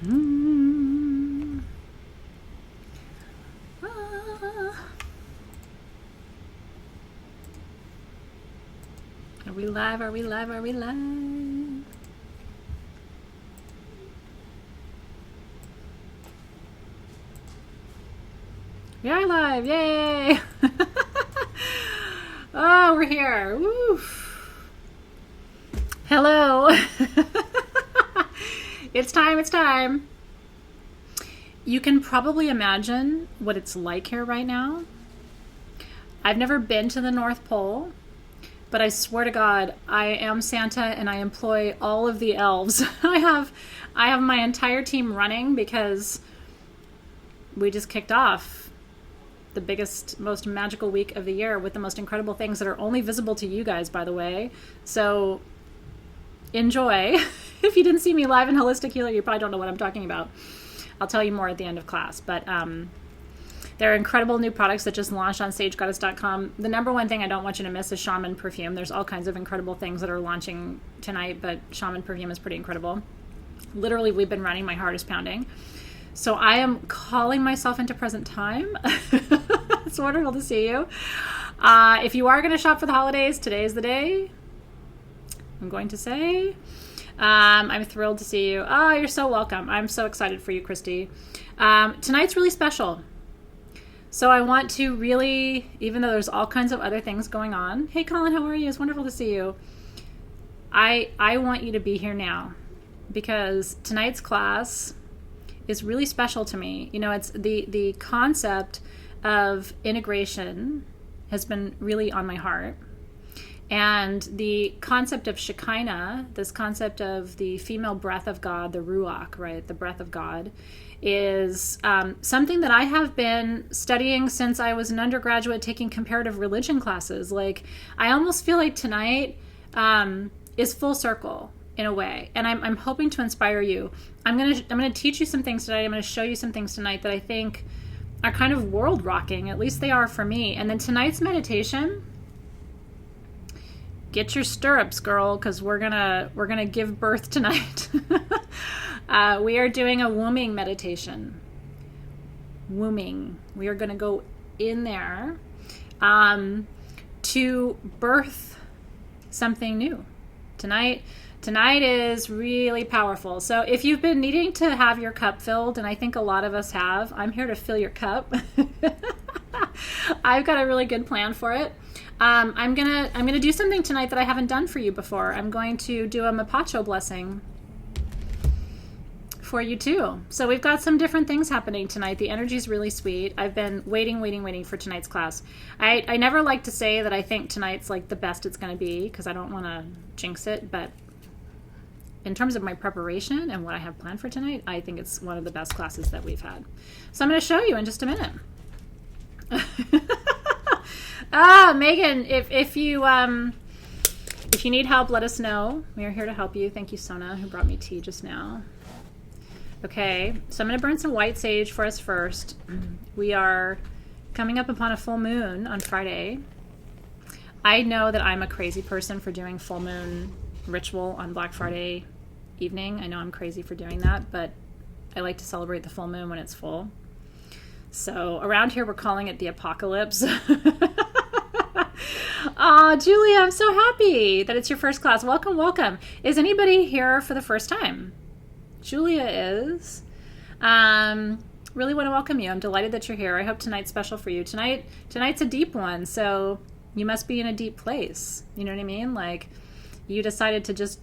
Mm. Ah. Are we live? Are we live? Are we live? We are live! Yay! Oh, we're here. Woo. Hello. It's time. It's time. You can probably imagine what it's like here right now. I've never been to the North Pole, but I swear to God, I am Santa and I employ all of the elves. I have my entire team running because we just kicked off the biggest, most magical week of the year with the most incredible things that are only visible to you guys, by the way. So enjoy. If you didn't see me live in Holistic Healer, you probably don't know what I'm talking about. I'll tell you more at the end of class. But there are incredible new products that just launched on SageGoddess.com. The number one thing I don't want you to miss is Shaman Perfume. There's all kinds of incredible things that are launching tonight, but Shaman Perfume is pretty incredible. Literally, we've been running. My heart is pounding. So I am calling myself into present time. It's wonderful to see you. If you are going to shop for the holidays, today is the day. I'm going to say, I'm thrilled to see you. Oh, you're so welcome. I'm so excited for you, Christy. Tonight's really special. So I want to really, even though there's all kinds of other things going on. Hey, Colin, how are you? It's wonderful to see you. I want you to be here now because tonight's class is really special to me. You know, it's the concept of integration has been really on my heart. And the concept of Shekinah, this concept of the female breath of God, the Ruach, right, the breath of God, is something that I have been studying since I was an undergraduate taking comparative religion classes. Like, I almost feel like tonight is full circle in a way. And I'm hoping to inspire you. I'm gonna teach you some things tonight. I'm gonna show you some things tonight that I think are kind of world rocking. At least they are for me. And then tonight's meditation, get your stirrups, girl, because we're gonna give birth tonight. We are doing a wombing meditation. Wombing. We are gonna go in there to birth something new. Tonight is really powerful. So if you've been needing to have your cup filled, and I think a lot of us have, I'm here to fill your cup. I've got a really good plan for it. I'm gonna do something tonight that I haven't done for you before. I'm going to do a Mapacho blessing for you too. So we've got some different things happening tonight. The energy's really sweet. I've been waiting for tonight's class. I never like to say that I think tonight's like the best it's going to be because I don't want to jinx it, but in terms of my preparation and what I have planned for tonight, I think it's one of the best classes that we've had. So I'm going to show you in just a minute. Megan, if you need help, let us know. We are here to help you. Thank you, Sona, who brought me tea just now. Okay, so I'm going to burn some white sage for us first. We are coming up upon a full moon on Friday. I know that I'm a crazy person for doing full moon ritual on Black Friday evening. I know I'm crazy for doing that, but I like to celebrate the full moon when it's full. So around here, we're calling it the apocalypse. Oh, Julia, I'm so happy that it's your first class. Welcome, welcome. Is anybody here for the first time? Julia is. Really want to welcome you. I'm delighted that you're here. I hope tonight's special for you. Tonight's a deep one, so you must be in a deep place. You know what I mean? Like, you decided to just,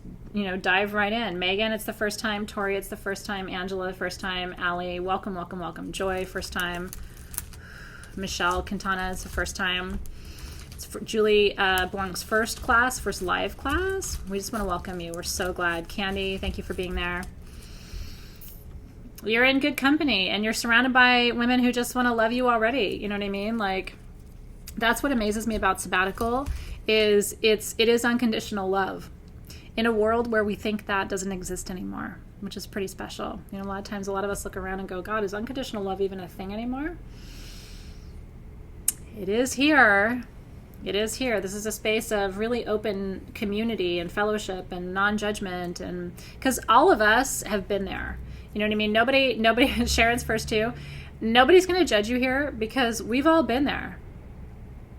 dive right in. Megan, it's the first time. Tori, it's the first time. Angela, first time. Allie, welcome, welcome, welcome. Joy, first time. Michelle Quintana, it's the first time. It's for Julie Blanc's first live class. We just want to welcome you. We're so glad. Candy, thank you for being there. You're in good company, and you're surrounded by women who just want to love you already. You know what I mean? Like, that's what amazes me about Sabbatical is it is unconditional love in a world where we think that doesn't exist anymore, which is pretty special. A lot of times a lot of us look around and go, God, is unconditional love even a thing anymore? It is here. It is here. This is a space of really open community and fellowship and non-judgment, and because all of us have been there. You know what I mean? Nobody, Sharon's first too. Nobody's going to judge you here because we've all been there.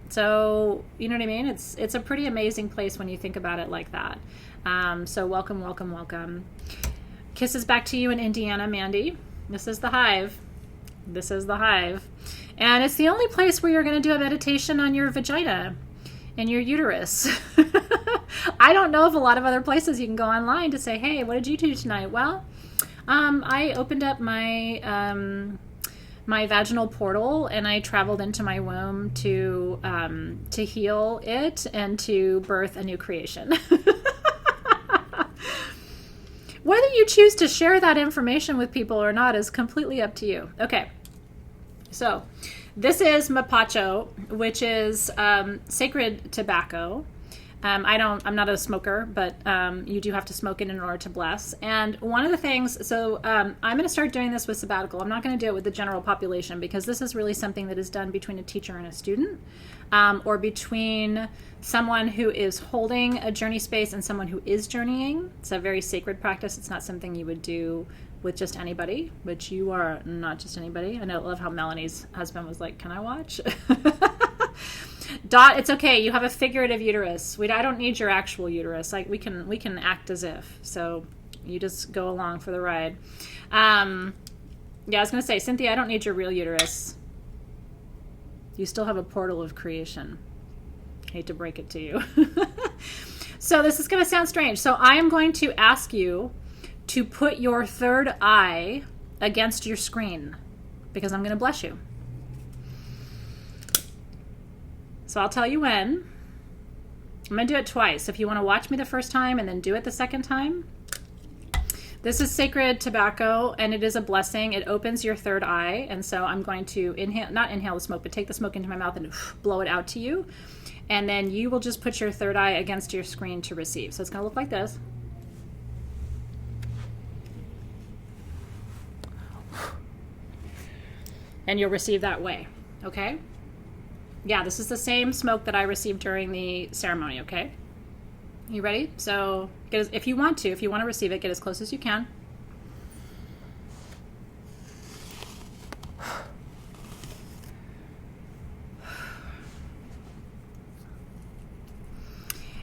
So, you know what I mean? It's a pretty amazing place when you think about it like that. So welcome, welcome, welcome. Kisses back to you in Indiana, Mandy. This is the Hive. This is the Hive. And it's the only place where you're going to do a meditation on your vagina and your uterus. I don't know of a lot of other places you can go online to say, hey, what did you do tonight? Well, I opened up my my vaginal portal and I traveled into my womb to heal it and to birth a new creation. Whether you choose to share that information with people or not is completely up to you. Okay, so this is mapacho, which is sacred tobacco. I'm not a smoker, but you do have to smoke it in order to bless. And one of the things, so I'm going to start doing this with Sabbatical. I'm not going to do it with the general population because this is really something that is done between a teacher and a student, or between someone who is holding a journey space and someone who is journeying. It's a very sacred practice. It's not something you would do with just anybody, which you are not just anybody. I love how Melanie's husband was like, can I watch? Dot, it's okay. You have a figurative uterus. I don't need your actual uterus. Like we can act as if. So you just go along for the ride. Yeah, I was gonna say, Cynthia, I don't need your real uterus. You still have a portal of creation. Hate to break it to you. So this is gonna sound strange. So I am going to ask you to put your third eye against your screen because I'm gonna bless you. So I'll tell you when. I'm going to do it twice. If you want to watch me the first time and then do it the second time. This is sacred tobacco, and it is a blessing. It opens your third eye, and so I'm going to not inhale the smoke, but take the smoke into my mouth and blow it out to you. And then you will just put your third eye against your screen to receive. So it's going to look like this. And you'll receive that way, okay? Yeah, this is the same smoke that I received during the ceremony, okay? You ready? So if you want to receive it, get as close as you can.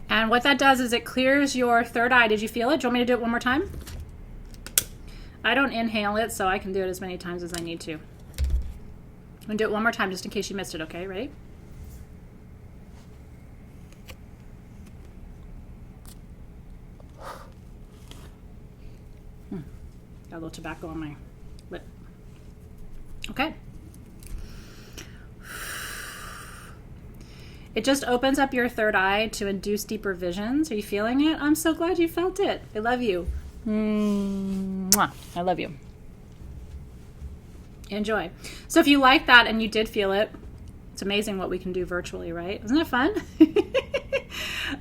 And what that does is it clears your third eye. Did you feel it? Do you want me to do it one more time? I don't inhale it, so I can do it as many times as I need to. I'm going to do it one more time just in case you missed it, okay? Ready? Got a little tobacco on my lip. Okay. It just opens up your third eye to induce deeper visions. Are you feeling it? I'm so glad you felt it. I love you. Mwah. I love you. Enjoy. So if you like that and you did feel it, it's amazing what we can do virtually, right? Isn't it fun?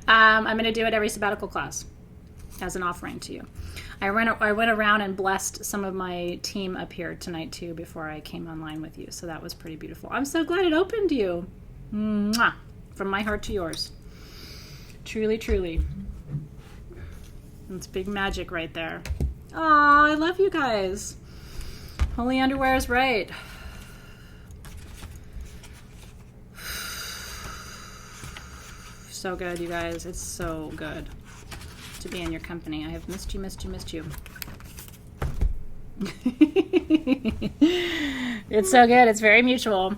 I'm going to do it every sabbatical class as an offering to you. I went around and blessed some of my team up here tonight too before I came online with you. So that was pretty beautiful. I'm so glad it opened you. Mwah. From my heart to yours. Truly, truly. It's big magic right there. Aw, I love you guys. Holy underwear is right. So good, you guys. It's so good to be in your company. I have missed you, missed you, missed you. It's so good. It's very mutual.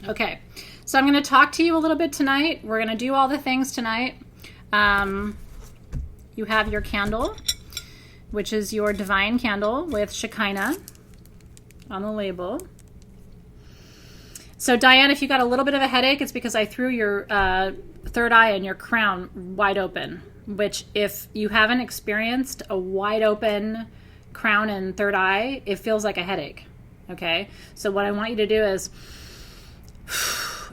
Okay, so I'm going to talk to you a little bit tonight. We're going to do all the things tonight. You have your candle, which is your divine candle with Shekinah on the label. So Diane, if you got a little bit of a headache, it's because I threw your third eye and your crown wide open, which if you haven't experienced a wide open crown and third eye, it feels like a headache. Okay. So what I want you to do is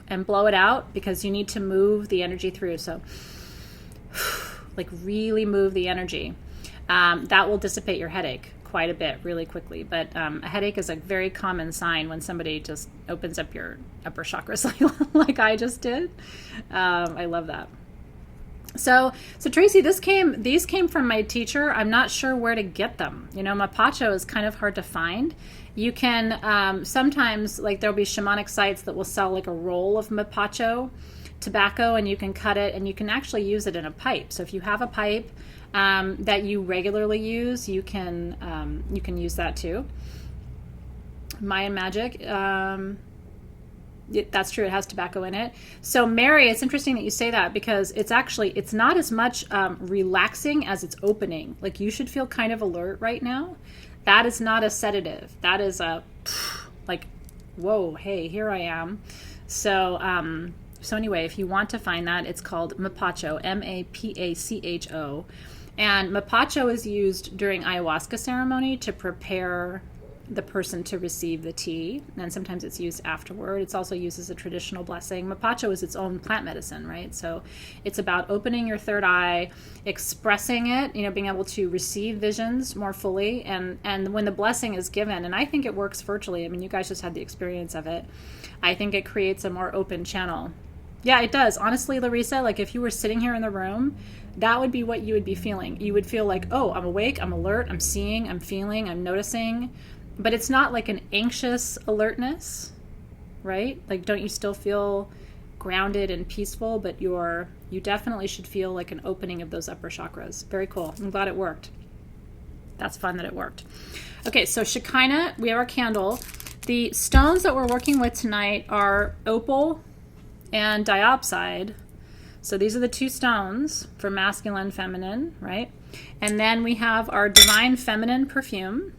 and blow it out because you need to move the energy through. So like really move the energy. That will dissipate your headache quite a bit really quickly. But a headache is a very common sign when somebody just opens up your upper chakras like I just did. I love that. So Tracy, these came from my teacher. I'm not sure where to get them. Mapacho is kind of hard to find. You can sometimes, like, there'll be shamanic sites that will sell like a roll of mapacho tobacco, and you can cut it and you can actually use it in a pipe. So if you have a pipe that you regularly use, you can use that too. Mayan magic. That's true. It has tobacco in it. So Mary, it's interesting that you say that, because it's not as much relaxing as it's opening. Like, you should feel kind of alert right now. That is not a sedative. That is a like, whoa, hey, here I am. So anyway, if you want to find that, it's called mapacho, Mapacho. And mapacho is used during ayahuasca ceremony to prepare the person to receive the tea, and sometimes it's used afterward. It's also used as a traditional blessing. Mapacho is its own plant medicine, right? So it's about opening your third eye, expressing it, being able to receive visions more fully, and when the blessing is given, and I think it works virtually. I mean, you guys just had the experience of it. I think it creates a more open channel. Yeah, it does. Honestly, Larissa, like, if you were sitting here in the room, that would be what you would be feeling. You would feel like, oh, I'm awake, I'm alert, I'm seeing, I'm feeling, I'm noticing. But it's not like an anxious alertness, right? Like, don't you still feel grounded and peaceful? But you definitely should feel like an opening of those upper chakras. Very cool. I'm glad it worked. That's fun that it worked. Okay, so Shekinah, we have our candle. The stones that we're working with tonight are opal and diopside. So these are the two stones for masculine, feminine, right? And then we have our divine feminine perfume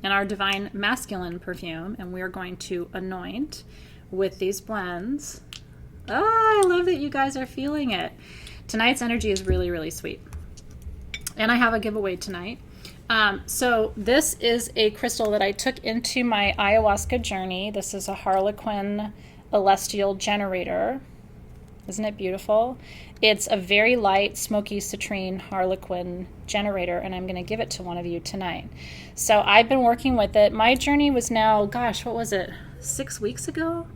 and our divine masculine perfume, and we're going to anoint with these blends. Oh, I love that you guys are feeling it. Tonight's energy is really, really sweet. And I have a giveaway tonight. So this is a crystal that I took into my ayahuasca journey. This is a Harlequin Celestial Generator. Isn't it beautiful? It's a very light, smoky citrine Harlequin generator, and I'm going to give it to one of you tonight. So I've been working with it. My journey was now, gosh, what was it? 6 weeks ago?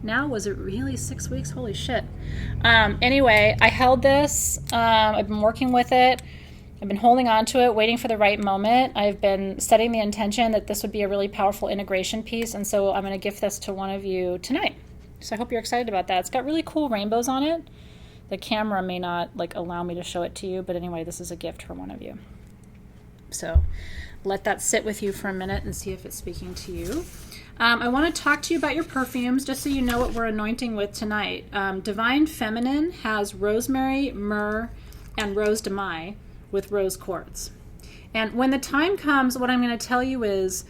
Now, was it really 6 weeks? Holy shit. Anyway, I held this. I've been working with it. I've been holding on to it, waiting for the right moment. I've been setting the intention that this would be a really powerful integration piece, and so I'm going to gift this to one of you tonight. So I hope you're excited about that. It's got really cool rainbows on it. The camera may not allow me to show it to you, but anyway, this is a gift for one of you. So let that sit with you for a minute and see if it's speaking to you. I want to talk to you about your perfumes, just so you know what we're anointing with tonight. Divine Feminine has rosemary, myrrh, and rose de mai with rose quartz. And when the time comes, what I'm going to tell you is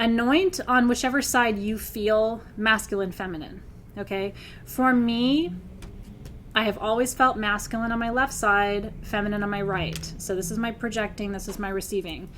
anoint on whichever side you feel masculine, feminine. Okay? For me, I have always felt masculine on my left side, feminine on my right. So this is my projecting, this is my receiving.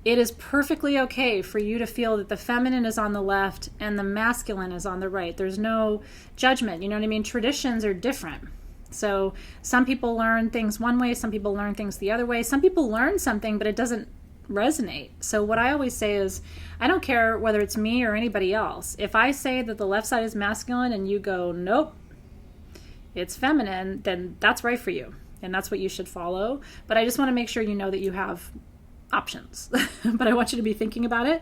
It is perfectly okay for you to feel that the feminine is on the left and the masculine is on the right. There's no judgment, you know what I mean? Traditions are different. So some people learn things one way, some people learn things the other way. Some people learn something, but it doesn't resonate. So what I always say is, I don't care whether it's me or anybody else. If I say that the left side is masculine and you go, nope, it's feminine, then that's right for you. And that's what you should follow. But I just want to make sure you know that you have options. But I want you to be thinking about it.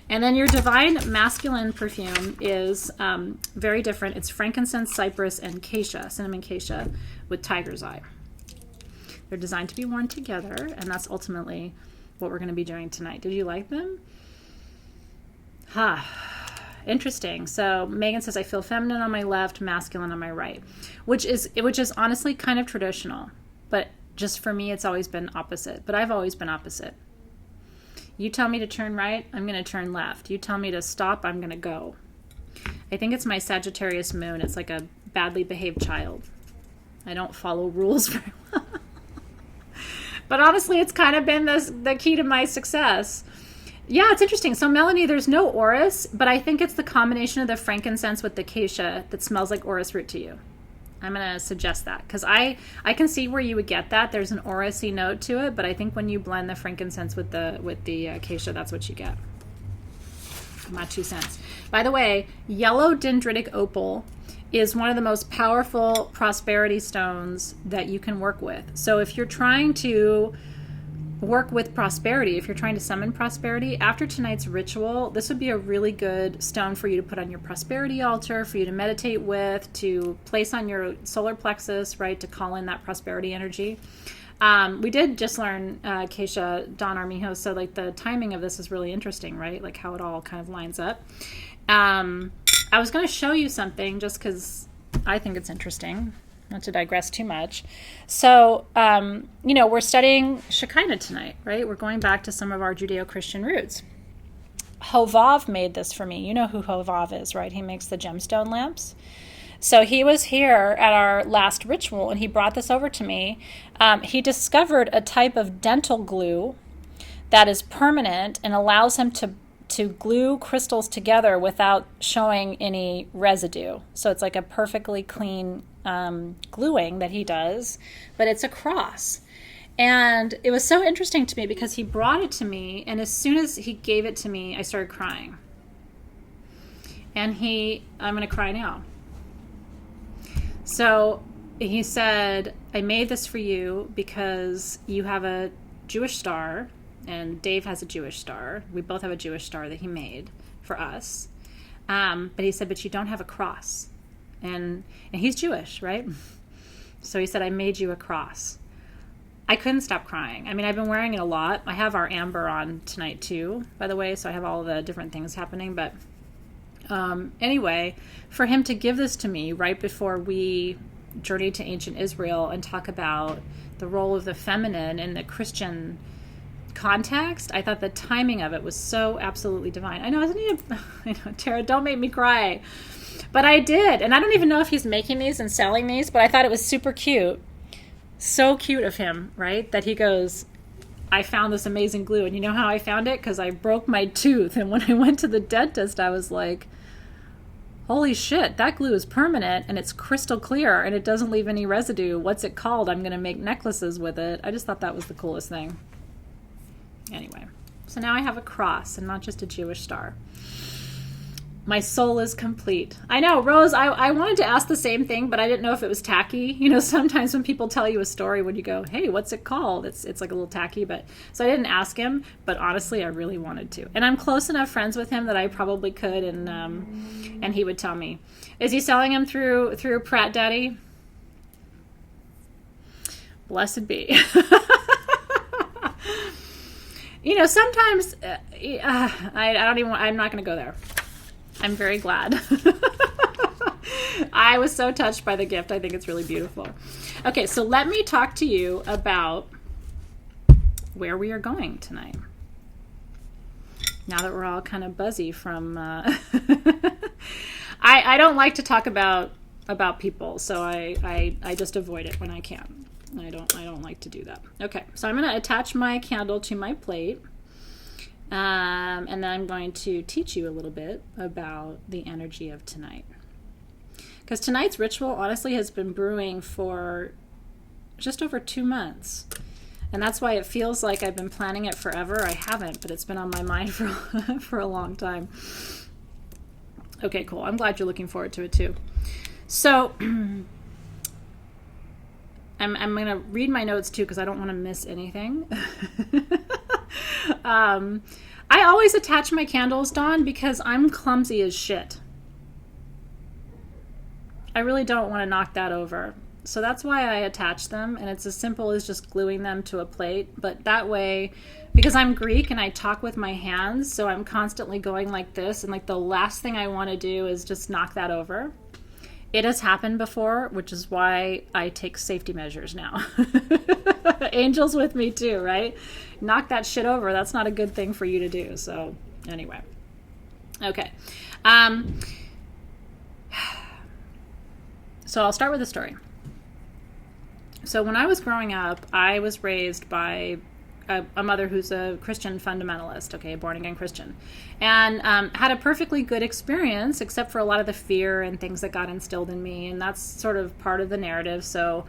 And then your divine masculine perfume is very different. It's frankincense, cypress, and acacia, cinnamon acacia with tiger's eye. They're designed to be worn together, and that's ultimately what we're going to be doing tonight. Did you like them? Interesting. So Megan says, I feel feminine on my left, masculine on my right, which is honestly kind of traditional, but just for me, it's always been opposite. But I've always been opposite. You tell me to turn right, I'm going to turn left. You tell me to stop, I'm going to go. I think it's my Sagittarius moon. It's like a badly behaved child. I don't follow rules very well. But honestly, it's kind of been the key to my success. Yeah, it's interesting. So Melanie, there's no orris, but I think it's the combination of the frankincense with the acacia that smells like orris root to you. I'm going to suggest that because I can see where you would get that. There's an orris-y note to it, but I think when you blend the frankincense with the acacia, that's what you get. My 2 cents. By the way, yellow dendritic opal is one of the most powerful prosperity stones that you can work with. So if you're trying to work with prosperity, if you're trying to summon prosperity, after tonight's ritual, this would be a really good stone for you to put on your prosperity altar, for you to meditate with, to place on your solar plexus, right, to call in that prosperity energy. We did just learn, Keisha, Don Armijo, so like the timing of this is really interesting, right? Like how it all kind of lines up. I was going to show you something just because I think it's interesting, not to digress too much. So, we're studying Shekinah tonight, right? We're going back to some of our Judeo-Christian roots. Hovav made this for me. You know who Hovav is, right? He makes the gemstone lamps. So he was here at our last ritual, and he brought this over to me. He discovered a type of dental glue that is permanent and allows him to glue crystals together without showing any residue. So it's like a perfectly clean gluing that he does, but it's a cross. And it was so interesting to me because he brought it to me, and as soon as he gave it to me, I started crying. And I'm going to cry now. So he said, I made this for you because you have a Jewish star, and Dave has a Jewish star. We both have a Jewish star that he made for us. But he said, but you don't have a cross. And he's Jewish, right? So he said, I made you a cross. I couldn't stop crying. I mean, I've been wearing it a lot. I have our amber on tonight too, by the way, so I have all the different things happening. But anyway, for him to give this to me right before we journey to ancient Israel and talk about the role of the feminine in the Christian context, I thought the timing of it was so absolutely divine. I know, Tara, don't make me cry. But I did. And I don't even know if he's making these and selling these, but I thought it was super cute. So cute of him, right? That he goes, I found this amazing glue. And you know how I found it? Because I broke my tooth. And when I went to the dentist, I was like, holy shit, that glue is permanent and it's crystal clear and it doesn't leave any residue. What's it called? I'm going to make necklaces with it. I just thought that was the coolest thing. Anyway, so now I have a cross and not just a Jewish star. My soul is complete. I know, Rose, I wanted to ask the same thing, but I didn't know if it was tacky. You know, sometimes when people tell you a story, when you go, hey, what's it called? It's like a little tacky, but so I didn't ask him, but honestly, I really wanted to. And I'm close enough friends with him that I probably could, and he would tell me. Is he selling them through Pratt Daddy? Blessed be. You know, sometimes I'm not going to go there. I'm very glad. I was so touched by the gift. I think it's really beautiful. Okay, so let me talk to you about where we are going tonight. Now that we're all kind of buzzy from... I don't like to talk about people, so I just avoid it when I can. I don't like to do that. Okay, so I'm going to attach my candle to my plate. And then I'm going to teach you a little bit about the energy of tonight. Because tonight's ritual, honestly, has been brewing for just over 2 months. And that's why it feels like I've been planning it forever. I haven't, but it's been on my mind for a long time. Okay, cool. I'm glad you're looking forward to it too. So I'm going to read my notes too because I don't want to miss anything. I always attach my candles, Dawn, because I'm clumsy as shit. I really don't want to knock that over. So that's why I attach them, and it's as simple as just gluing them to a plate. But that way, because I'm Greek and I talk with my hands, so I'm constantly going like this, and like the last thing I want to do is just knock that over. It has happened before, which is why I take safety measures now. Angel's with me too, right? Knock that shit over. That's not a good thing for you to do. So anyway. Okay. So I'll start with a story. So when I was growing up, I was raised by a mother who's a Christian fundamentalist, okay, born-again Christian, and had a perfectly good experience, except for a lot of the fear and things that got instilled in me, and that's sort of part of the narrative. So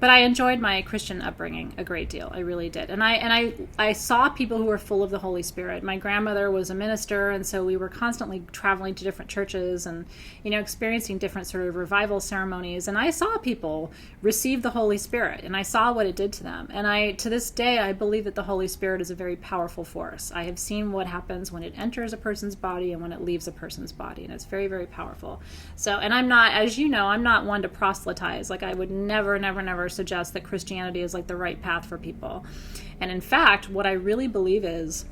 But I enjoyed my Christian upbringing a great deal. I really did. And I saw people who were full of the Holy Spirit. My grandmother was a minister, and so we were constantly traveling to different churches and, experiencing different sort of revival ceremonies. And I saw people receive the Holy Spirit, and I saw what it did to them. And to this day, I believe that the Holy Spirit is a very powerful force. I have seen what happens when it enters a person's body and when it leaves a person's body, and it's very, very powerful. So, and I'm not, as you know, I'm not one to proselytize. Like, I would never suggest that Christianity is like the right path for people. And in fact, what I really believe is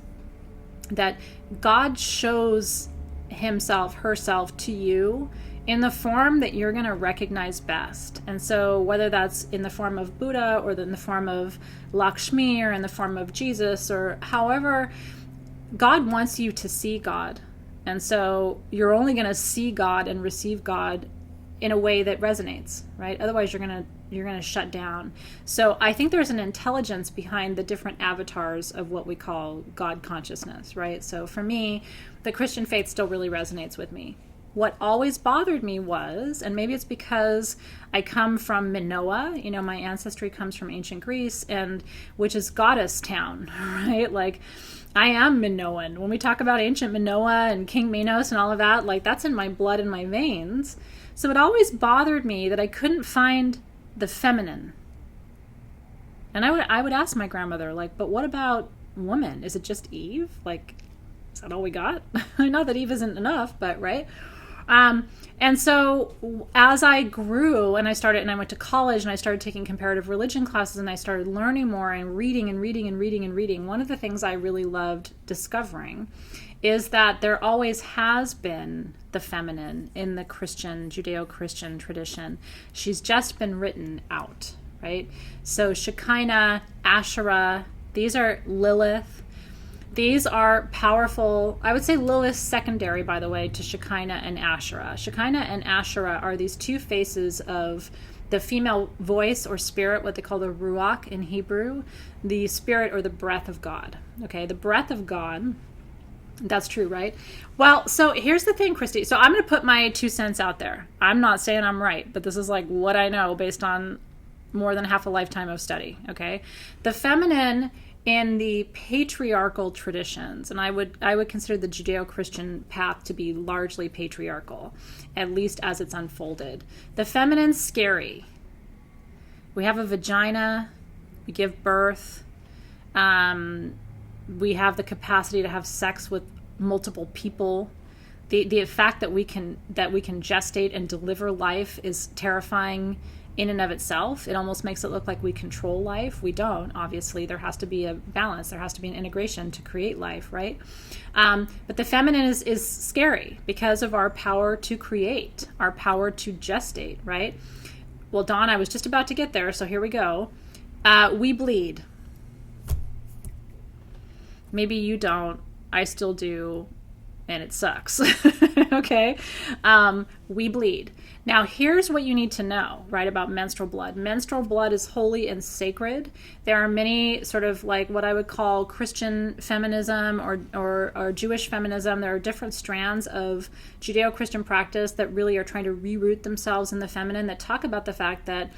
that God shows himself, herself to you in the form that you're going to recognize best. And so whether that's in the form of Buddha or in the form of Lakshmi or in the form of Jesus or however, God wants you to see God. And so you're only going to see God and receive God in a way that resonates, right? Otherwise you're going to shut down. So I think there's an intelligence behind the different avatars of what we call God consciousness, right? So for me, the Christian faith still really resonates with me. What always bothered me was, and maybe it's because I come from Minoa, my ancestry comes from ancient Greece, and which is goddess town, right? Like, I am Minoan. When we talk about ancient Minoa and King Minos and all of that, like, that's in my blood and my veins. So it always bothered me that I couldn't find the feminine. And I would ask my grandmother, like, but what about woman? Is it just Eve? Like, is that all we got? Not that Eve isn't enough, but right? And so as I grew and I went to college and I started taking comparative religion classes and I started learning more and reading, one of the things I really loved discovering is that there always has been the feminine in the Christian, Judeo-Christian tradition. She's just been written out, right? So Shekinah, Asherah, these are Lilith. These are powerful. I would say Lilith's secondary, by the way, to Shekinah and Asherah. Shekinah and Asherah are these two faces of the female voice or spirit, what they call the Ruach in Hebrew, the spirit or the breath of God. Okay, the breath of God. That's true, right? Well, so here's the thing, Christy. So I'm going to put my 2 cents out there. I'm not saying I'm right, but this is like what I know based on more than half a lifetime of study, okay? The feminine in the patriarchal traditions, and I would consider the Judeo-Christian path to be largely patriarchal, at least as it's unfolded. The feminine's scary. We have a vagina, we give birth, we have the capacity to have sex with multiple people. The fact that we can gestate and deliver life is terrifying in and of itself. It almost makes it look like we control life. We don't, obviously. There has to be a balance. There has to be an integration to create life, right? But the feminine is scary because of our power to create, our power to gestate, right? Well, Dawn, I was just about to get there, so here we go. We bleed. Maybe you don't. I still do, and it sucks. Okay? We bleed. Now, here's what you need to know, right, about menstrual blood. Menstrual blood is holy and sacred. There are many sort of like what I would call Christian feminism or Jewish feminism. There are different strands of Judeo-Christian practice that really are trying to reroot themselves in the feminine that talk about the fact that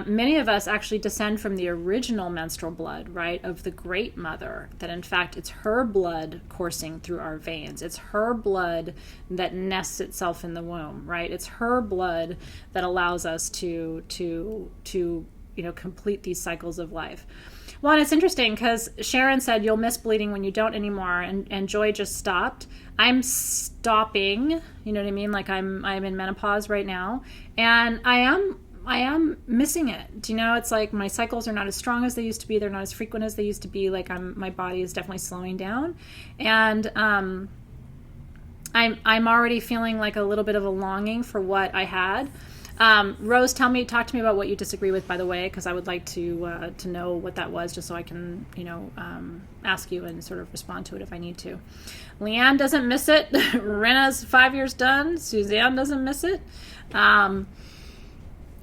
many of us actually descend from the original menstrual blood, right, of the Great Mother, that in fact it's her blood coursing through our veins. It's her blood that nests itself in the womb, right? It's her blood that allows us to complete these cycles of life. Well, and it's interesting because Sharon said you'll miss bleeding when you don't anymore, and Joy just stopped. I'm stopping, you know what I mean? Like I'm in menopause right now, and I am missing it. Do you know, it's like my cycles are not as strong as they used to be. They're not as frequent as they used to be. Like my body is definitely slowing down. And I'm already feeling like a little bit of a longing for what I had. Rose, talk to me about what you disagree with, by the way, because I would like to know what that was, just so I can, ask you and sort of respond to it if I need to. Leanne doesn't miss it. Rena's 5 years done. Suzanne doesn't miss it.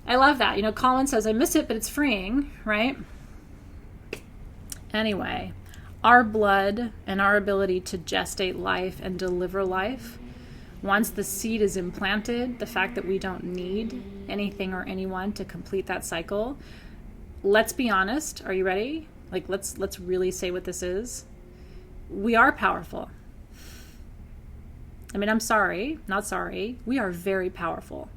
I love that. Colin says, I miss it, but it's freeing, right? Anyway, our blood and our ability to gestate life and deliver life, Once the seed is implanted, the fact that we don't need anything or anyone to complete that cycle, let's be honest. Are you ready? Like, let's really say what this is. We are powerful. I mean, I'm sorry, not sorry. We are very powerful.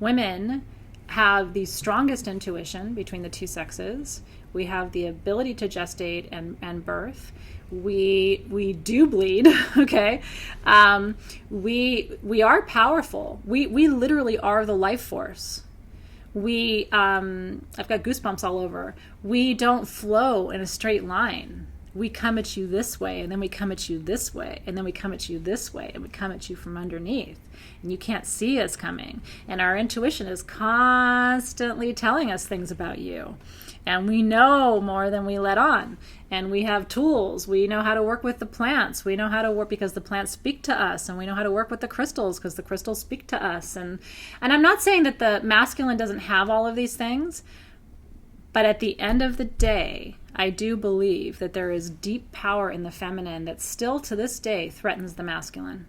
Women have the strongest intuition between the two sexes. We have the ability to gestate and birth. We do bleed, okay? We are powerful. We literally are the life force. I've got goosebumps all over. We don't flow in a straight line. We come at you this way, and then we come at you this way, and then we come at you this way, and we come at you from underneath. And you can't see us coming. And our intuition is constantly telling us things about you. And we know more than we let on. And we have tools. We know how to work with the plants. We know how to work because the plants speak to us. And we know how to work with the crystals because the crystals speak to us. And I'm not saying that the masculine doesn't have all of these things. But at the end of the day, I do believe that there is deep power in the feminine that still to this day threatens the masculine.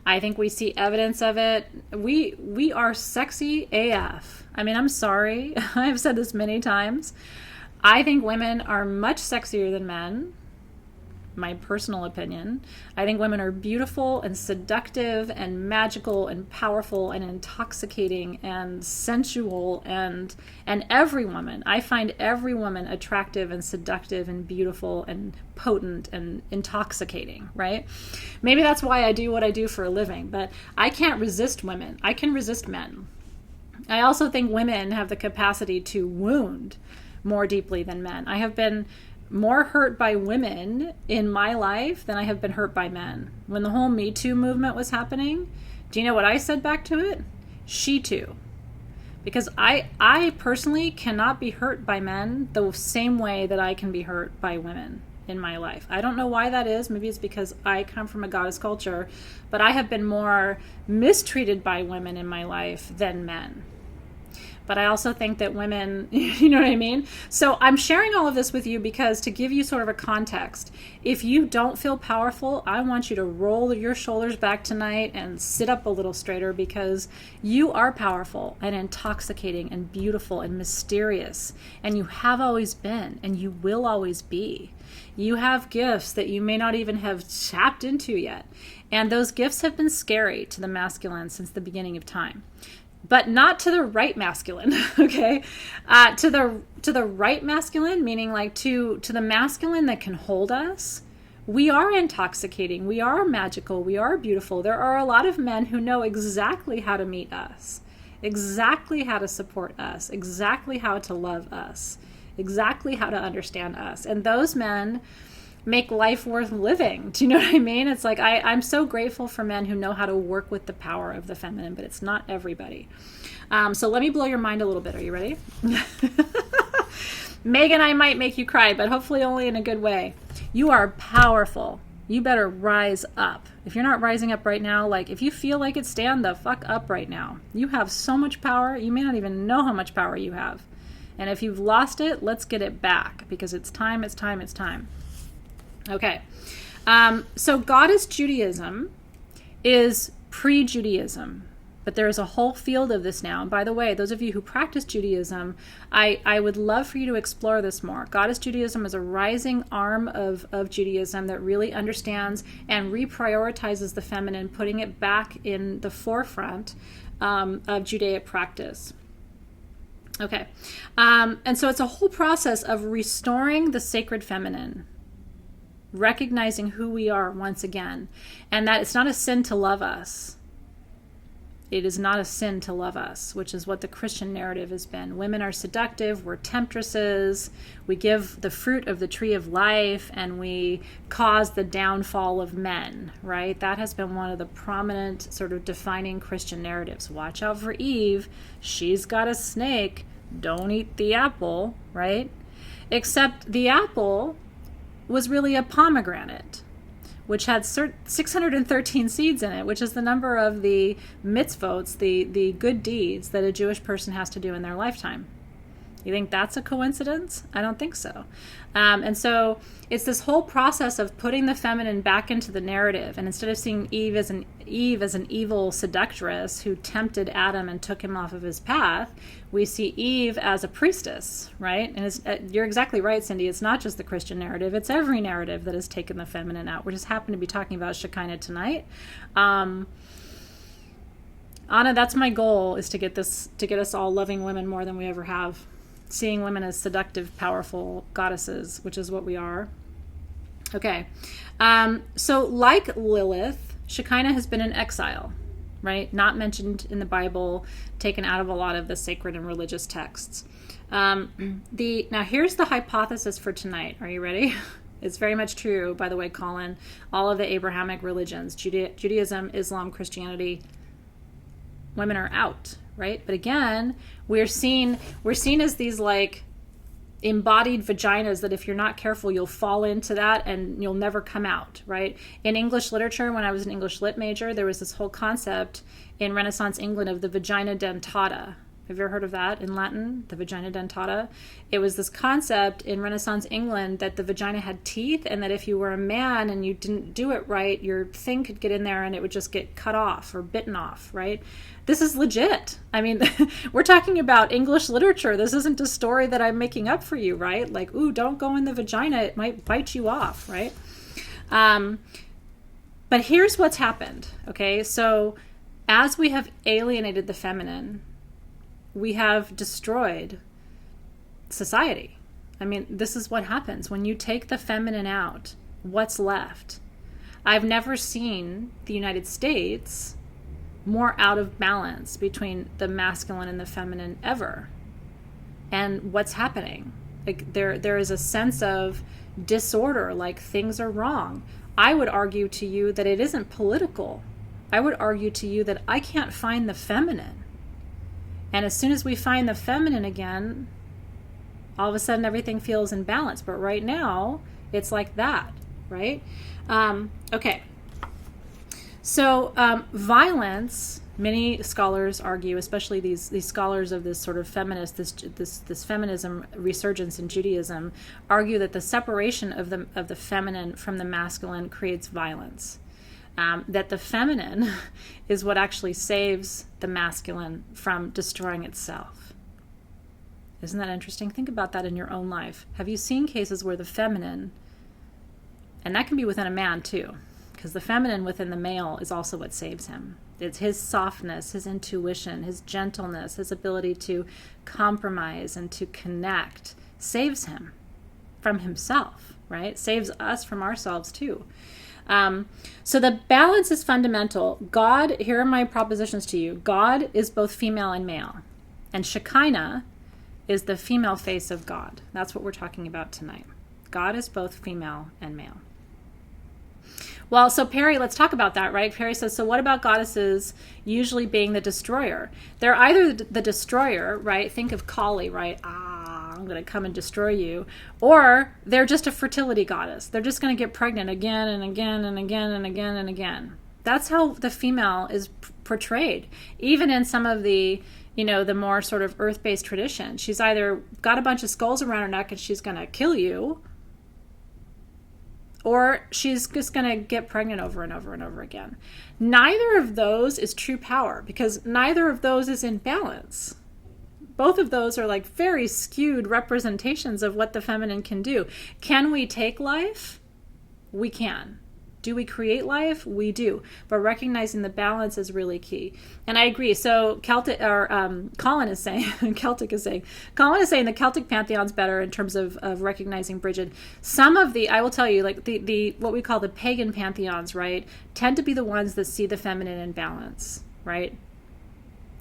I think we see evidence of it. We are sexy AF. I mean, I'm sorry. I've said this many times. I think women are much sexier than men. My personal opinion. I think women are beautiful and seductive and magical and powerful and intoxicating and sensual and every woman. I find every woman attractive and seductive and beautiful and potent and intoxicating, right? Maybe that's why I do what I do for a living, but I can't resist women. I can resist men. I also think women have the capacity to wound more deeply than men. I have been more hurt by women in my life than I have been hurt by men. When the whole Me Too movement was happening, do you know what I said back to it? She too. Because I personally cannot be hurt by men the same way that I can be hurt by women in my life. I don't know why that is. Maybe it's because I come from a goddess culture, but I have been more mistreated by women in my life than men. But I also think that women, you know what I mean? So I'm sharing all of this with you because to give you sort of a context, if you don't feel powerful, I want you to roll your shoulders back tonight and sit up a little straighter because you are powerful and intoxicating and beautiful and mysterious. And you have always been and you will always be. You have gifts that you may not even have tapped into yet. And those gifts have been scary to the masculine since the beginning of time. But not to the right masculine, okay? To the right masculine, meaning like to the masculine that can hold us, we are intoxicating, we are magical, we are beautiful. There are a lot of men who know exactly how to meet us, exactly how to support us, exactly how to love us, exactly how to understand us. And those men make life worth living. Do you know what I mean? It's like I'm so grateful for men who know how to work with the power of the feminine, but it's not everybody. So let me blow your mind a little bit. Are you ready? Megan, I might make you cry, but hopefully only in a good way. You are powerful. You better rise up. If you're not rising up right now, like if you feel like it, stand the fuck up right now. You have so much power. You may not even know how much power you have. And if you've lost it, let's get it back because it's time, it's time, it's time. Okay, so Goddess Judaism is pre-Judaism, but there is a whole field of this now. And by the way, those of you who practice Judaism, I would love for you to explore this more. Goddess Judaism is a rising arm of Judaism that really understands and reprioritizes the feminine, putting it back in the forefront of Judaic practice. Okay, and so it's a whole process of restoring the sacred feminine, recognizing who we are once again, and that it's not a sin to love us. It is not a sin to love us, which is what the Christian narrative has been. Women are seductive, we're temptresses, we give the fruit of the tree of life, and we cause the downfall of men, right? That has been one of the prominent sort of defining Christian narratives. Watch out for Eve, she's got a snake, don't eat the apple, right? Except the apple was really a pomegranate, which had 613 seeds in it, which is the number of the mitzvot, the good deeds that a Jewish person has to do in their lifetime. You think that's a coincidence? I don't think so. And so it's this whole process of putting the feminine back into the narrative. And instead of seeing Eve as an evil seductress who tempted Adam and took him off of his path, we see Eve as a priestess, right? And you're exactly right, Cindy. It's not just the Christian narrative. It's every narrative that has taken the feminine out. We just happen to be talking about Shekinah tonight. Anna, that's my goal, is to get us all loving women more than we ever have. Seeing women as seductive, powerful goddesses, which is what we are. Okay. So like Lilith, Shekinah has been in exile, right? Not mentioned in the Bible, taken out of a lot of the sacred and religious texts. Now here's the hypothesis for tonight. Are you ready? It's very much true, by the way, Colin. All of the Abrahamic religions, Judaism, Islam, Christianity, women are out, right? But again, we're seen as these like embodied vaginas that if you're not careful, you'll fall into that and you'll never come out, right? In English literature, when I was an English lit major, there was this whole concept in Renaissance England of the vagina dentata. Have you ever heard of that in Latin, the vagina dentata? It was this concept in Renaissance England that the vagina had teeth, and that if you were a man and you didn't do it right, your thing could get in there and it would just get cut off or bitten off, right? This is legit. I mean, we're talking about English literature. This isn't a story that I'm making up for you, right? Like, ooh, don't go in the vagina. It might bite you off, right? But here's what's happened, okay? So as we have alienated the feminine, we have destroyed society. I mean, this is what happens. When you take the feminine out, what's left? I've never seen the United States more out of balance between the masculine and the feminine ever. And what's happening? Like there is a sense of disorder, like things are wrong. I would argue to you that it isn't political. I would argue to you that I can't find the feminine. And as soon as we find the feminine again, all of a sudden everything feels in balance. But right now, it's like that, right? Okay. So violence, many scholars argue, especially these scholars of this sort of feminist, this feminism resurgence in Judaism, argue that the separation of the feminine from the masculine creates violence. That the feminine is what actually saves the masculine from destroying itself. Isn't that interesting? Think about that in your own life. Have you seen cases where the feminine, and that can be within a man too, because the feminine within the male is also what saves him. It's his softness, his intuition, his gentleness, his ability to compromise and to connect saves him from himself, right? Saves us from ourselves too. So the balance is fundamental. God, here are my propositions to you. God is both female and male. And Shekinah is the female face of God. That's what we're talking about tonight. God is both female and male. Well, so Perry, let's talk about that, right? Perry says, so what about goddesses usually being the destroyer? They're either the destroyer, right? Think of Kali, right? I'm going to come and destroy you. Or they're just a fertility goddess. They're just going to get pregnant again and again and again and again and again. That's how the female is portrayed. Even in some of the, the more sort of earth-based tradition. She's either got a bunch of skulls around her neck and she's going to kill you, or she's just going to get pregnant over and over and over again. Neither of those is true power, because neither of those is in balance. Both of those are like very skewed representations of what the feminine can do. Can we take life? We can. Do we create life? We do. But recognizing the balance is really key. And I agree. So Colin is saying the Celtic pantheon's better in terms of recognizing Bridget. Some of I will tell you, like the what we call the pagan pantheons, right, tend to be the ones that see the feminine in balance, right?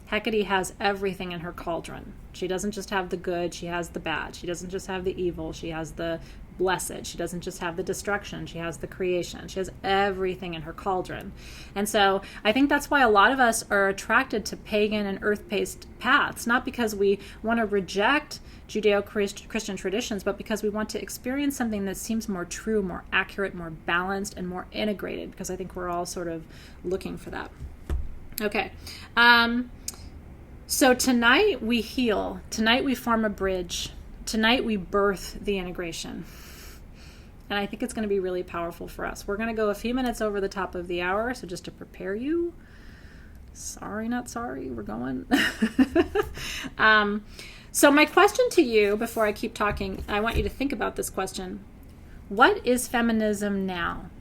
Hecate has everything in her cauldron. She doesn't just have the good, she has the bad. She doesn't just have the evil, she has the blessed. She doesn't just have the destruction, she has the creation. She has everything in her cauldron. And so I think that's why a lot of us are attracted to pagan and earth-based paths, not because we want to reject Judeo-Christian traditions, but because we want to experience something that seems more true, more accurate, more balanced, and more integrated, because I think we're all sort of looking for that. Okay. So tonight we heal. Tonight we form a bridge. Tonight we birth the integration. And I think it's going to be really powerful for us. We're going to go a few minutes over the top of the hour. So just to prepare you, sorry, not sorry, we're going. So my question to you, before I keep talking, I want you to think about this question. What is feminism now?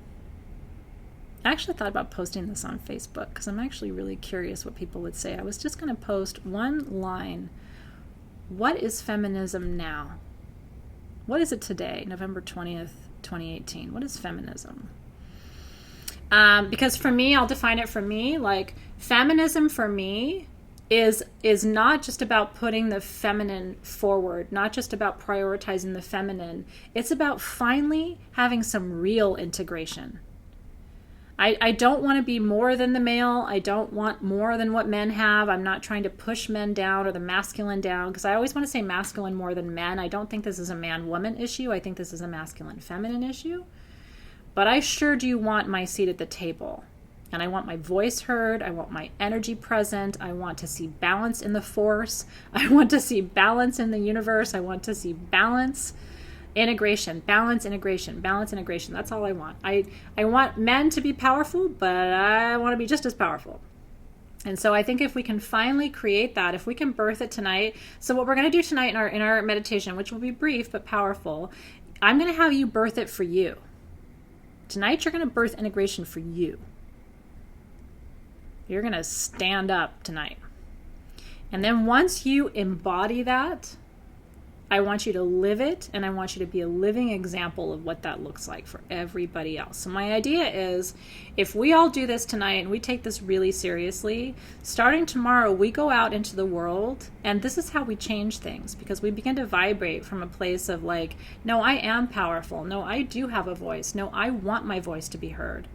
I actually thought about posting this on Facebook because I'm actually really curious what people would say. I was just going to post one line. What is feminism now? What is it today, November 20th, 2018? What is feminism? Because for me, I'll define it for me, like feminism for me is not just about putting the feminine forward, not just about prioritizing the feminine. It's about finally having some real integration. I don't want to be more than the male. I don't want more than what men have. I'm not trying to push men down or the masculine down, because I always want to say masculine more than men. I don't think this is a man-woman issue. I think this is a masculine-feminine issue. But I sure do want my seat at the table. And I want my voice heard. I want my energy present. I want to see balance in the force. I want to see balance in the universe. I want to see balance. Integration, balance, integration, balance, integration. That's all I want. I want men to be powerful, but I want to be just as powerful. And so I think if we can finally create that, if we can birth it tonight. So what we're going to do tonight in our meditation, which will be brief but powerful, I'm going to have you birth it for you. Tonight you're going to birth integration for you. You're going to stand up tonight. And then once you embody that, I want you to live it, and I want you to be a living example of what that looks like for everybody else. So my idea is, if we all do this tonight and we take this really seriously, starting tomorrow, we go out into the world, and this is how we change things, because we begin to vibrate from a place of like, no, I am powerful. No, I do have a voice. No, I want my voice to be heard.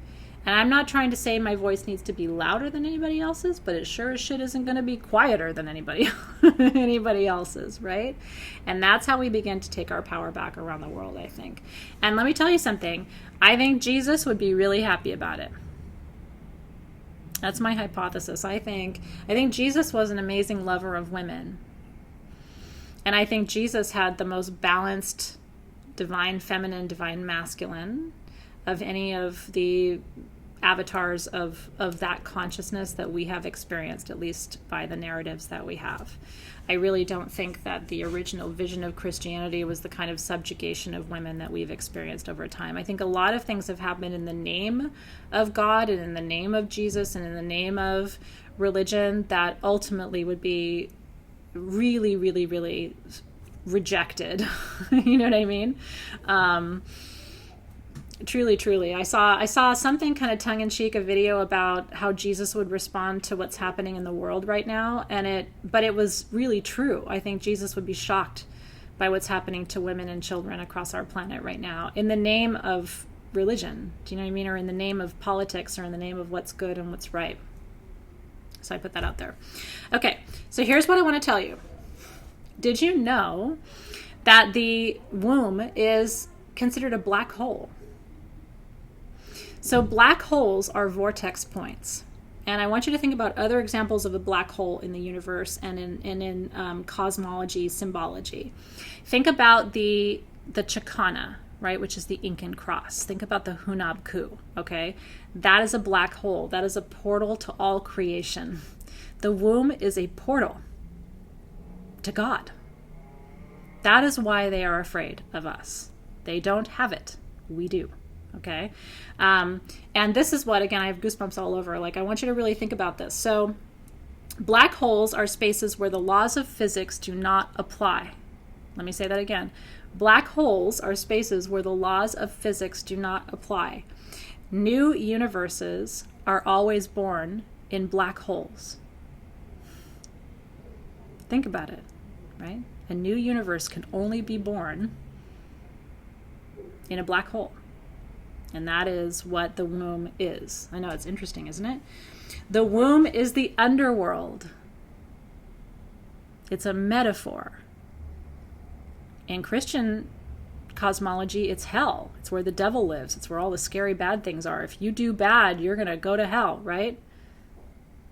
And I'm not trying to say my voice needs to be louder than anybody else's, but it sure as shit isn't going to be quieter than anybody else's, right? And that's how we begin to take our power back around the world, I think. And let me tell you something. I think Jesus would be really happy about it. That's my hypothesis. I think Jesus was an amazing lover of women. And I think Jesus had the most balanced divine feminine, divine masculine of any of the avatars of that consciousness that we have experienced, at least by the narratives that we have. I really don't think that the original vision of Christianity was the kind of subjugation of women that we've experienced over time. I think a lot of things have happened in the name of God and in the name of Jesus and in the name of religion that ultimately would be really, really, really rejected. You know what I mean? Truly. I saw something kind of tongue-in-cheek, a video about how Jesus would respond to what's happening in the world right now, but it was really true. I think Jesus would be shocked by what's happening to women and children across our planet right now in the name of religion. Do you know what I mean? Or in the name of politics, or in the name of what's good and what's right. So I put that out there. Okay, so here's what I want to tell you. Did you know that the womb is considered a black hole? So black holes are vortex points. And I want you to think about other examples of a black hole in the universe and in cosmology, symbology. Think about the Chicana, right, which is the Incan cross. Think about the Hunab Ku, okay? That is a black hole. That is a portal to all creation. The womb is a portal to God. That is why they are afraid of us. They don't have it. We do. Okay. And this is what, again, I have goosebumps all over. Like, I want you to really think about this. So black holes are spaces where the laws of physics do not apply. Let me say that again. Black holes are spaces where the laws of physics do not apply. New universes are always born in black holes. Think about it, right? A new universe can only be born in a black hole. And that is what the womb is. I know, it's interesting, isn't it? The womb is the underworld. It's a metaphor. In Christian cosmology, it's hell. It's where the devil lives. It's where all the scary bad things are. If you do bad, you're going to go to hell, right?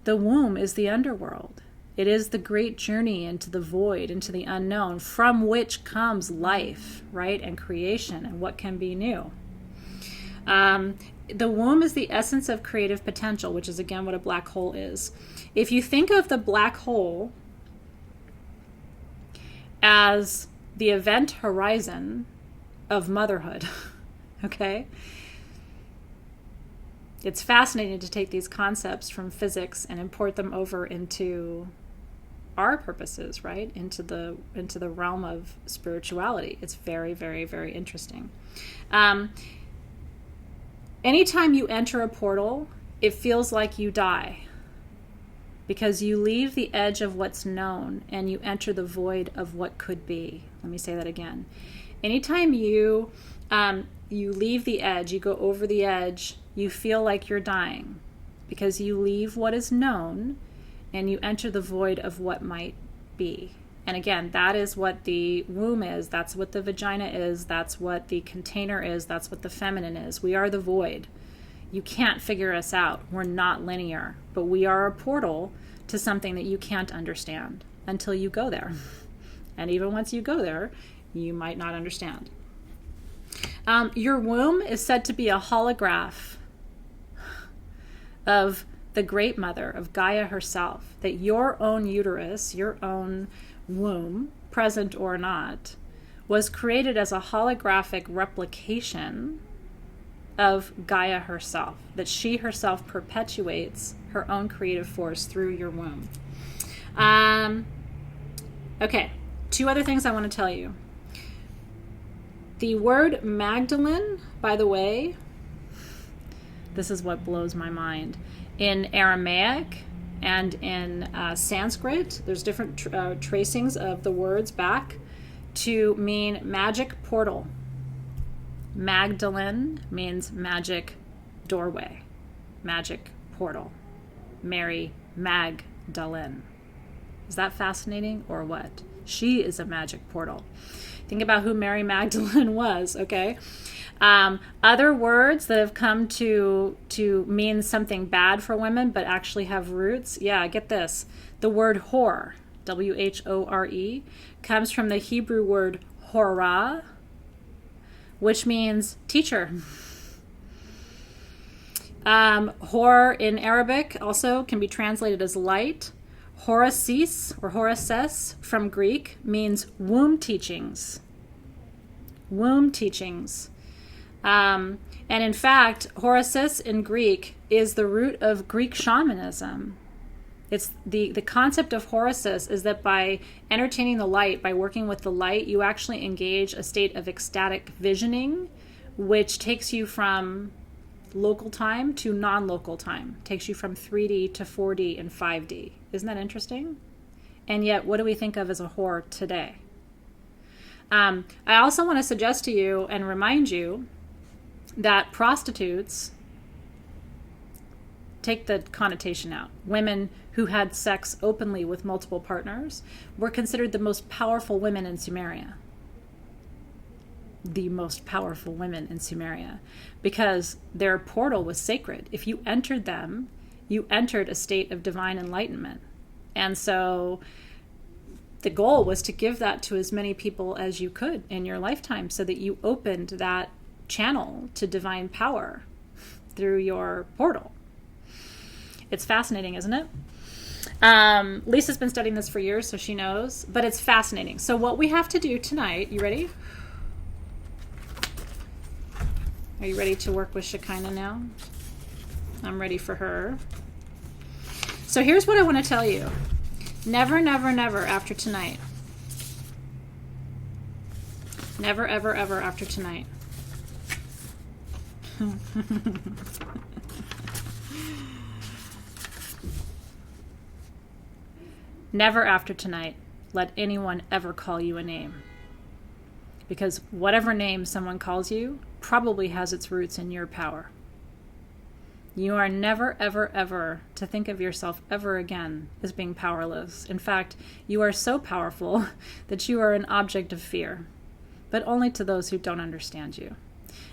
The womb is the underworld. It is the great journey into the void, into the unknown, from which comes life, right? And creation and what can be new. The womb is the essence of creative potential, which is again what a black hole is. If you think of the black hole as the event horizon of motherhood, okay? It's fascinating to take these concepts from physics and import them over into our purposes, right? Into the realm of spirituality. It's very, very, very interesting. Anytime you enter a portal, it feels like you die, because you leave the edge of what's known and you enter the void of what could be. Let me say that again. Anytime you leave the edge, you go over the edge, you feel like you're dying, because you leave what is known and you enter the void of what might be. And again, that is what the womb is. That's what the vagina is. That's what the container is. That's what the feminine is. We are the void. You can't figure us out. We're not linear, but we are a portal to something that you can't understand until you go there. And even once you go there, you might not understand. Your womb is said to be a holograph of the Great Mother, of Gaia herself, that your own uterus, your own womb, present or not, was created as a holographic replication of Gaia herself, that she herself perpetuates her own creative force through your womb. Okay, 2 other things I want to tell you. The word Magdalene, by the way, this is what blows my mind. In Aramaic and in Sanskrit, there's different tracings of the words back to mean magic portal. Magdalene means magic doorway, magic portal. Mary Magdalene. Is that fascinating or what? She is a magic portal. Think about who Mary Magdalene was, okay? Other words that have come to mean something bad for women but actually have roots. Yeah, get this. The word whore, W-H-O-R-E, comes from the Hebrew word horah, which means teacher. Hor in Arabic also can be translated as light. Horasis or horaces from Greek means womb teachings. Womb teachings. And in fact, horasis in Greek is the root of Greek shamanism. It's the concept of horasis is that by entertaining the light, by working with the light, you actually engage a state of ecstatic visioning, which takes you from local time to non-local time. Takes you from 3D to 4D and 5D. Isn't that interesting? And yet, what do we think of as a whore today? I also want to suggest to you and remind you that prostitutes, take the connotation out, women who had sex openly with multiple partners, were considered the most powerful women in Sumeria. The most powerful women in Sumeria, because their portal was sacred. If you entered them, you entered a state of divine enlightenment. And so the goal was to give that to as many people as you could in your lifetime, so that you opened that channel to divine power through your portal. It's fascinating, isn't it? Lisa's been studying this for years, so she knows, but it's fascinating. So what we have to do tonight, you ready? Are you ready to work with Shekinah now? I'm ready for her. So here's what I want to tell you. Never, never, never after tonight. Never, ever, ever after tonight. Never after tonight let anyone ever call you a name. Because whatever name someone calls you probably has its roots in your power. You are never, ever, ever to think of yourself ever again as being powerless. In fact, you are so powerful that you are an object of fear, but only to those who don't understand you.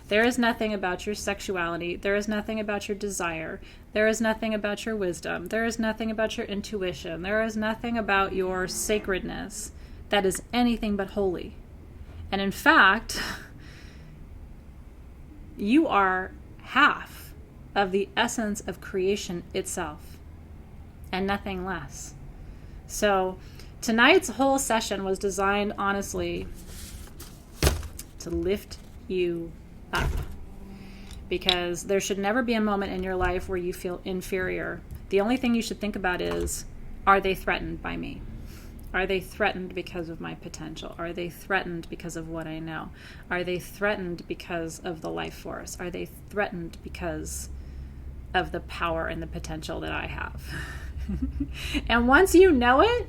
There is nothing about your sexuality. There is nothing about your desire. There is nothing about your wisdom. There is nothing about your intuition. There is nothing about your sacredness that is anything but holy. And in fact, you are half of the essence of creation itself and nothing less. So tonight's whole session was designed, honestly, to lift you up. Because there should never be a moment in your life where you feel inferior. The only thing you should think about is, are they threatened by me? Are they threatened because of my potential? Are they threatened because of what I know? Are they threatened because of the life force? Are they threatened because of the power and the potential that I have? And once you know it,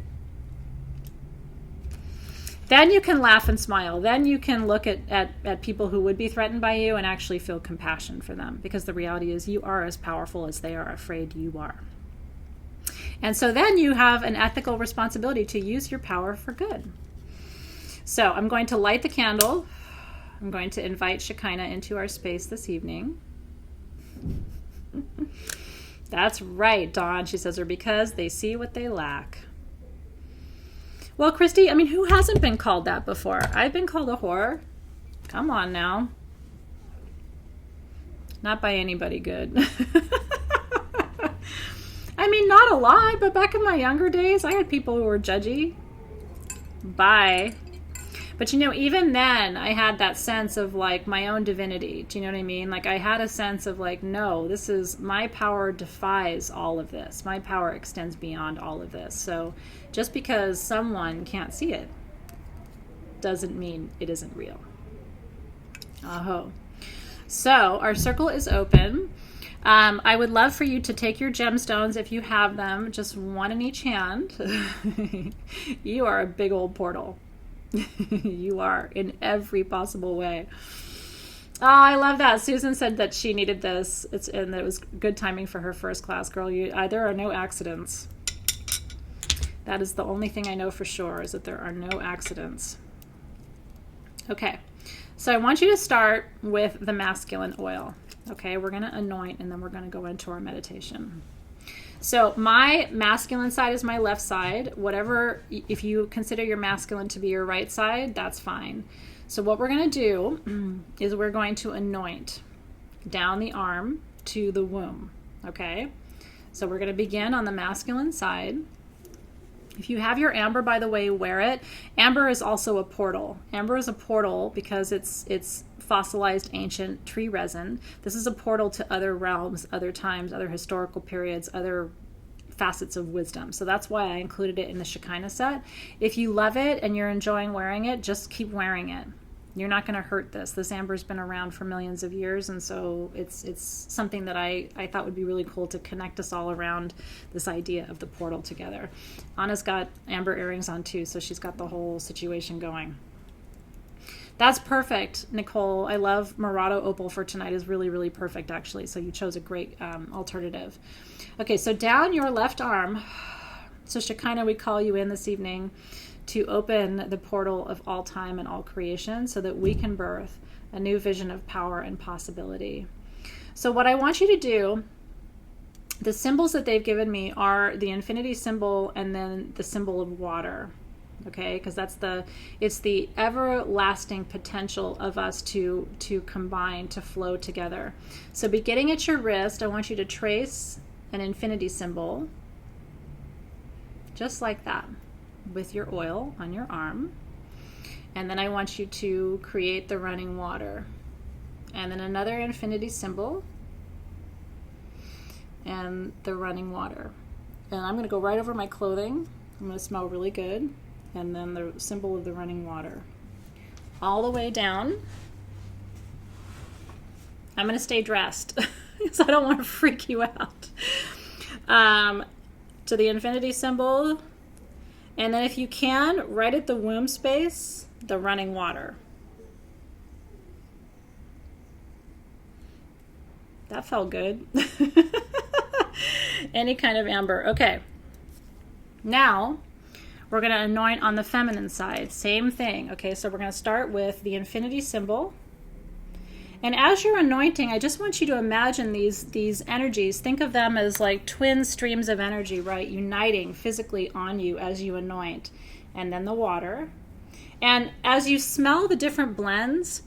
then you can laugh and smile. Then you can look at people who would be threatened by you and actually feel compassion for them. Because the reality is you are as powerful as they are afraid you are. And so then you have an ethical responsibility to use your power for good. So I'm going to light the candle. I'm going to invite Shekinah into our space this evening. That's right, Dawn, she says, or because they see what they lack. Well, Christy, I mean, who hasn't been called that before? I've been called a whore. Come on now. Not by anybody good. I mean, not a lot, but back in my younger days, I had people who were judgy. Bye. But you know, even then, I had that sense of like my own divinity. Do you know what I mean? Like I had a sense of like, no, this is, my power defies all of this. My power extends beyond all of this. So just because someone can't see it doesn't mean it isn't real. Aho. So our circle is open. I would love for you to take your gemstones if you have them, just one in each hand. You are a big old portal. You are in every possible way. Oh, I love that. Susan said that she needed this. And it was good timing for her first class. Girl, there are no accidents. That is the only thing I know for sure, is that there are no accidents. Okay, so I want you to start with the masculine oil. Okay, we're going to anoint and then we're going to go into our meditation. So my masculine side is my left side. Whatever, if you consider your masculine to be your right side, that's fine. So what we're going to do is we're going to anoint down the arm to the womb. Okay, so we're going to begin on the masculine side. If you have your amber, by the way, wear it. Amber is also a portal. Amber is a portal because it's fossilized ancient tree resin. This is a portal to other realms, other times, other historical periods, other facets of wisdom. So that's why I included it in the Shekinah set. If you love it and you're enjoying wearing it, just keep wearing it. You're not going to hurt this. This amber's been around for millions of years, and so it's something that I thought would be really cool to connect us all around this idea of the portal together. Anna's got amber earrings on too, so she's got the whole situation going. That's perfect, Nicole. I love Murado Opal for tonight. Is really, really perfect, actually. So you chose a great alternative. Okay, so down your left arm. So Shekinah, we call you in this evening to open the portal of all time and all creation so that we can birth a new vision of power and possibility. So what I want you to do, the symbols that they've given me are the infinity symbol and then the symbol of water. Okay, because it's the everlasting potential of us to combine, to flow together. So beginning at your wrist, I want you to trace an infinity symbol, just like that, with your oil on your arm. And then I want you to create the running water. And then another infinity symbol and the running water. And I'm going to go right over my clothing. I'm going to smell really good. And then the symbol of the running water. All the way down. I'm going to stay dressed because I don't want to freak you out. To the infinity symbol. And then if you can, right at the womb space, the running water. That felt good. Any kind of amber. Okay. Now, we're going to anoint on the feminine side. Same thing. Okay, so we're going to start with the infinity symbol. And as you're anointing, I just want you to imagine these energies. Think of them as like twin streams of energy, right? Uniting physically on you as you anoint. And then the water. And as you smell the different blends,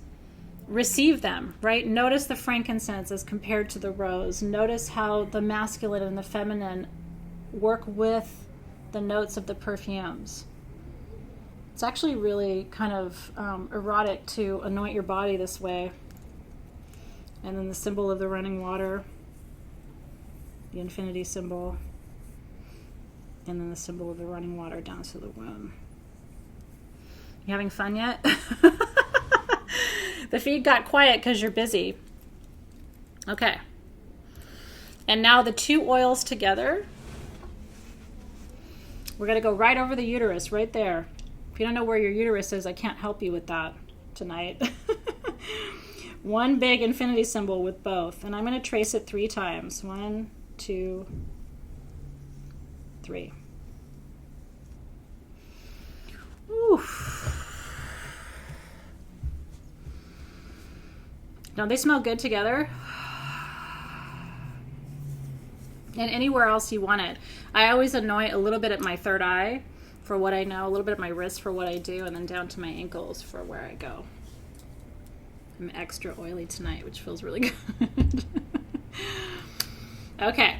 receive them, right? Notice the frankincense as compared to the rose. Notice how the masculine and the feminine work with the notes of the perfumes. It's actually really kind of erotic to anoint your body this way. And then the symbol of the running water, the infinity symbol, and then the symbol of the running water down to the womb. You having fun yet? The feed got quiet because you're busy. Okay. And now the two oils together. We're going to go right over the uterus, right there. If you don't know where your uterus is, I can't help you with that tonight. One big infinity symbol with both. And I'm going to trace it 3 times. 1, 2, 3. Oof. Don't they smell good together? And anywhere else you want it. I always anoint a little bit at my third eye for what I know, a little bit at my wrist for what I do, and then down to my ankles for where I go. I'm extra oily tonight, which feels really good. Okay,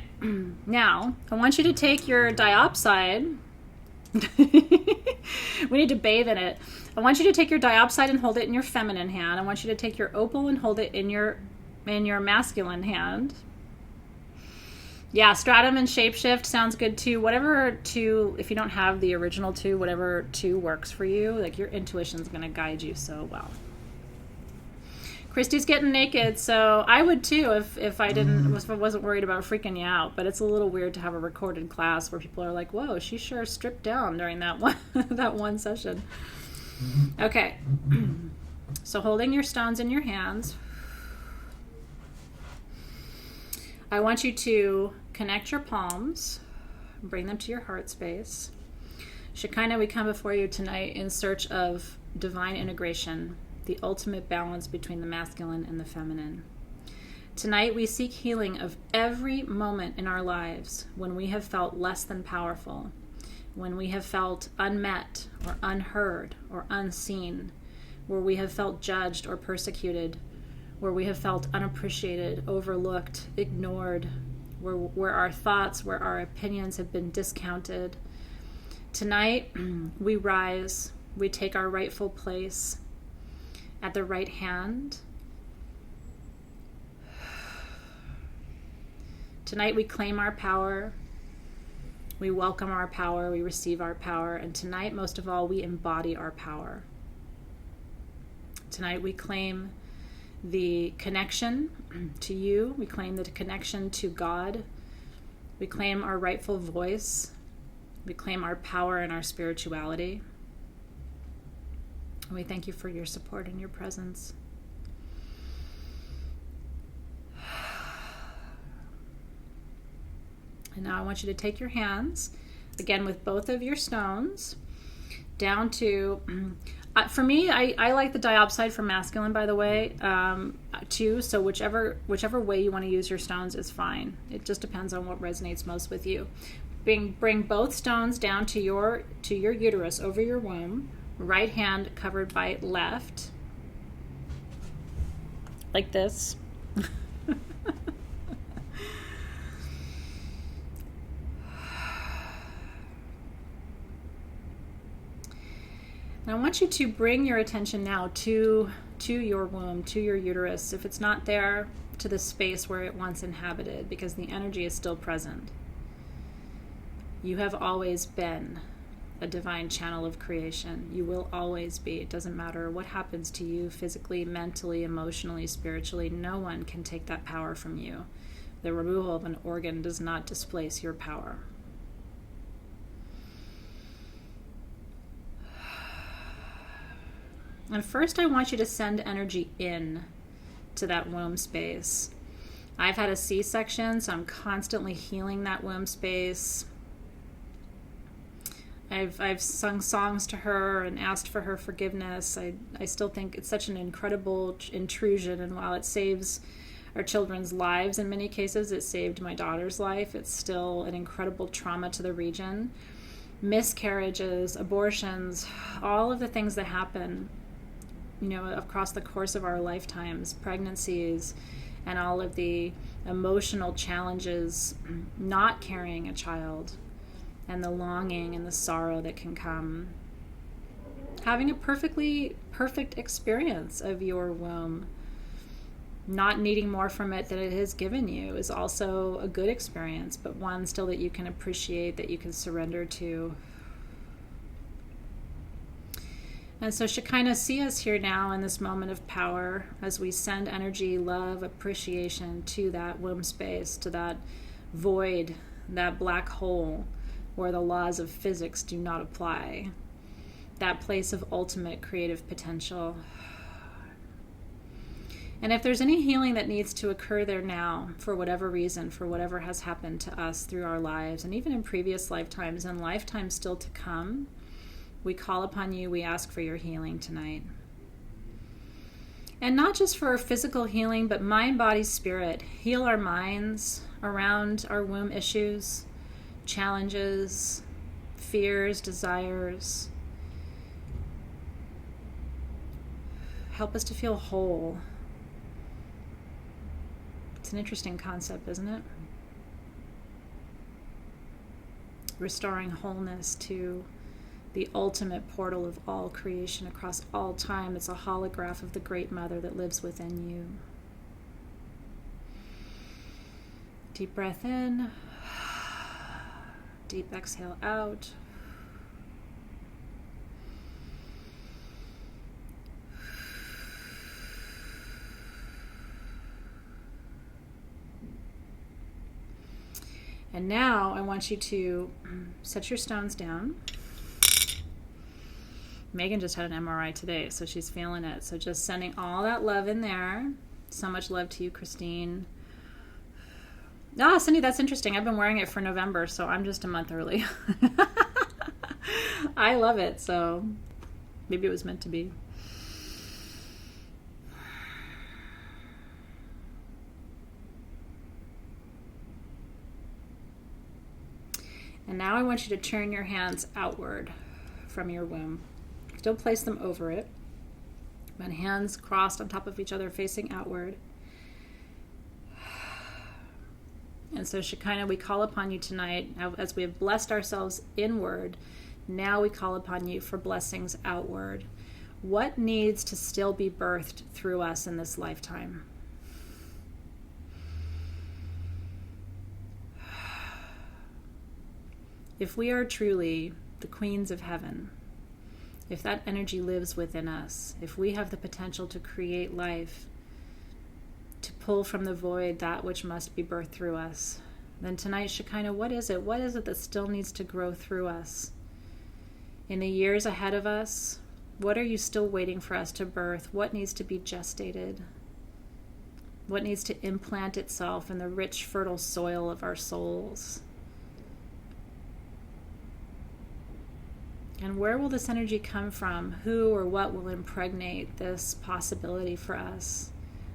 now I want you to take your diopside. We need to bathe in it. I want you to take your diopside and hold it in your feminine hand. I want you to take your opal and hold it in your masculine hand. Yeah, stratum and shapeshift sounds good too. Whatever 2, if you don't have the original 2, whatever 2 works for you, like your intuition's going to guide you so well. Christy's getting naked, so I would too if I wasn't worried about freaking you out. But it's a little weird to have a recorded class where people are like, "Whoa, she sure stripped down during that one session." Okay, so holding your stones in your hands, I want you to connect your palms, bring them to your heart space. Shekinah, we come before you tonight in search of divine integration, the ultimate balance between the masculine and the feminine. Tonight we seek healing of every moment in our lives when we have felt less than powerful, when we have felt unmet or unheard or unseen, where we have felt judged or persecuted, where we have felt unappreciated, overlooked, ignored, where our thoughts, where our opinions have been discounted. Tonight we rise, we take our rightful place at the right hand. Tonight we claim our power, we welcome our power, we receive our power, and tonight, most of all, we embody our power. Tonight we claim the connection to you, we claim the connection to God, we claim our rightful voice, we claim our power and our spirituality. And we thank you for your support and your presence. And now I want you to take your hands, again with both of your stones, down to, for me, I like the diopside for masculine, by the way, too. So whichever way you want to use your stones is fine. It just depends on what resonates most with you. Bring both stones down to your uterus, over your womb. Right hand covered by left, like this. And I want you to bring your attention now to your womb, to your uterus. If it's not there, to the space where it once inhabited, because the energy is still present. You have always been a divine channel of creation. You will always be. It doesn't matter what happens to you physically, mentally, emotionally, spiritually. No one can take that power from you. The removal of an organ does not displace your power. And first I want you to send energy in to that womb space. I've had a C-section, so I'm constantly healing that womb space. I've sung songs to her and asked for her forgiveness. I still think it's such an incredible intrusion, and while it saves our children's lives in many cases, it saved my daughter's life. It's still an incredible trauma to the region. Miscarriages, abortions, all of the things that happen, across the course of our lifetimes, pregnancies, and all of the emotional challenges not carrying a child, and the longing and the sorrow that can come. Having a perfectly perfect experience of your womb, not needing more from it than it has given you, is also a good experience, but one still that you can appreciate, that you can surrender to. And so Shekinah, see us here now in this moment of power as we send energy, love, appreciation to that womb space, to that void, that black hole where the laws of physics do not apply, that place of ultimate creative potential. And if there's any healing that needs to occur there now, for whatever reason, for whatever has happened to us through our lives, and even in previous lifetimes and lifetimes still to come, we call upon you, we ask for your healing tonight. And not just for our physical healing, but mind, body, spirit. Heal our minds around our womb issues, challenges, fears, desires. Help us to feel whole. It's an interesting concept, isn't it? Restoring wholeness to the ultimate portal of all creation across all time. It's a holograph of the Great Mother that lives within you. Deep breath in. Deep exhale out. And now I want you to set your stones down. Megan just had an MRI today, so she's feeling it. So just sending all that love in there. So much love to you, Christine. Cindy, that's interesting. I've been wearing it for November, so I'm just a month early. I love it, so maybe it was meant to be. And now I want you to turn your hands outward from your womb. Still place them over it, but hands crossed on top of each other facing outward. And so Shekinah, we call upon you tonight, as we have blessed ourselves inward, now we call upon you for blessings outward. What needs to still be birthed through us in this lifetime? If we are truly the queens of heaven, if that energy lives within us, if we have the potential to create life, to pull from the void that which must be birthed through us, then tonight, Shekinah, what is it? What is it that still needs to grow through us? In the years ahead of us, what are you still waiting for us to birth? What needs to be gestated? What needs to implant itself in the rich, fertile soil of our souls? And where will this energy come from? Who or what will impregnate this possibility for us?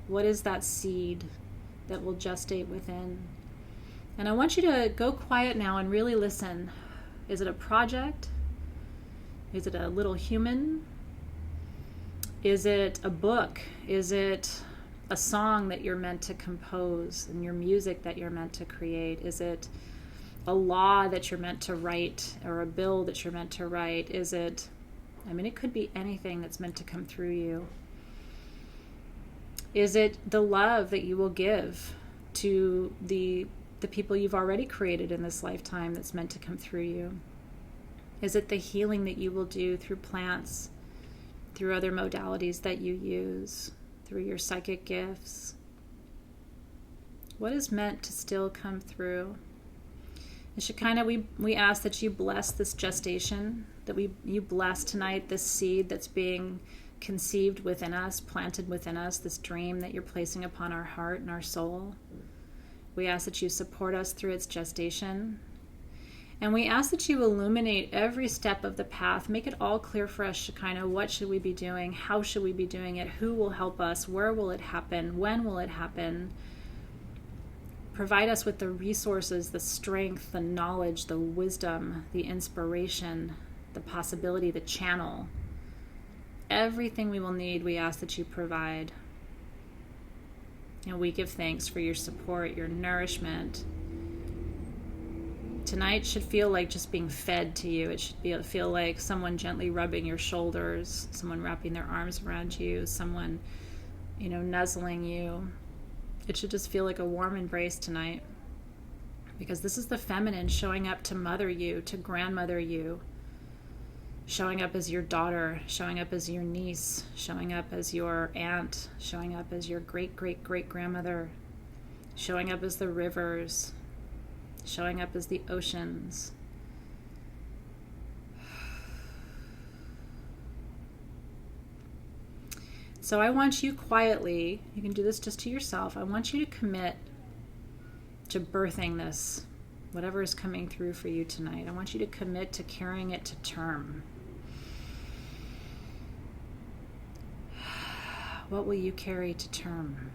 What is that seed that will gestate within? And I want you to go quiet now and really listen. Is it a project? Is it a little human? Is it a book? Is it a song that you're meant to compose and your music that you're meant to create? Is it a law that you're meant to write or a bill that you're meant to write? Is it, it could be anything that's meant to come through you. Is it the love that you will give to the people you've already created in this lifetime that's meant to come through you? Is it the healing that you will do through plants, through other modalities that you use, through your psychic gifts? What is meant to still come through? And Shekinah, we ask that you bless this gestation, that you bless tonight this seed that's being conceived within us, planted within us, this dream that you're placing upon our heart and our soul. We ask that you support us through its gestation. And we ask that you illuminate every step of the path. Make it all clear for us, Shekinah. What should we be doing? How should we be doing it? Who will help us? Where will it happen? When will it happen? Provide us with the resources, the strength, the knowledge, the wisdom, the inspiration, the possibility, the channel. Everything we will need, we ask that you provide. And we give thanks for your support, your nourishment. Tonight should feel like just being fed to you. It should feel like someone gently rubbing your shoulders, someone wrapping their arms around you, someone, nuzzling you. It should just feel like a warm embrace tonight. Because this is the feminine showing up to mother you, to grandmother you, showing up as your daughter, showing up as your niece, showing up as your aunt, showing up as your great-great-great-grandmother, showing up as the rivers, showing up as the oceans. So I want you quietly, you can do this just to yourself, I want you to commit to birthing this, whatever is coming through for you tonight. I want you to commit to carrying it to term. What will you carry to term?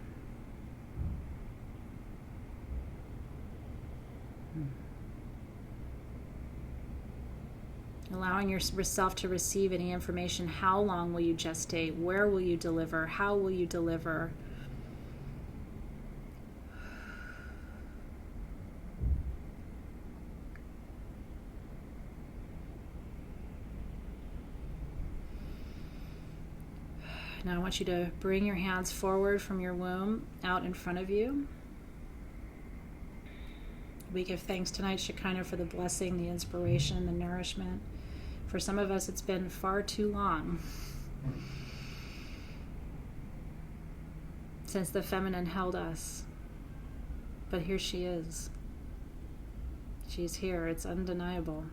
Allowing yourself to receive any information. How long will you gestate? Where will you deliver? How will you deliver? Now I want you to bring your hands forward from your womb, out in front of you. We give thanks tonight, Shekinah, for the blessing, the inspiration, the nourishment. For some of us, it's been far too long since the feminine held us. But here she is. She's here. It's undeniable.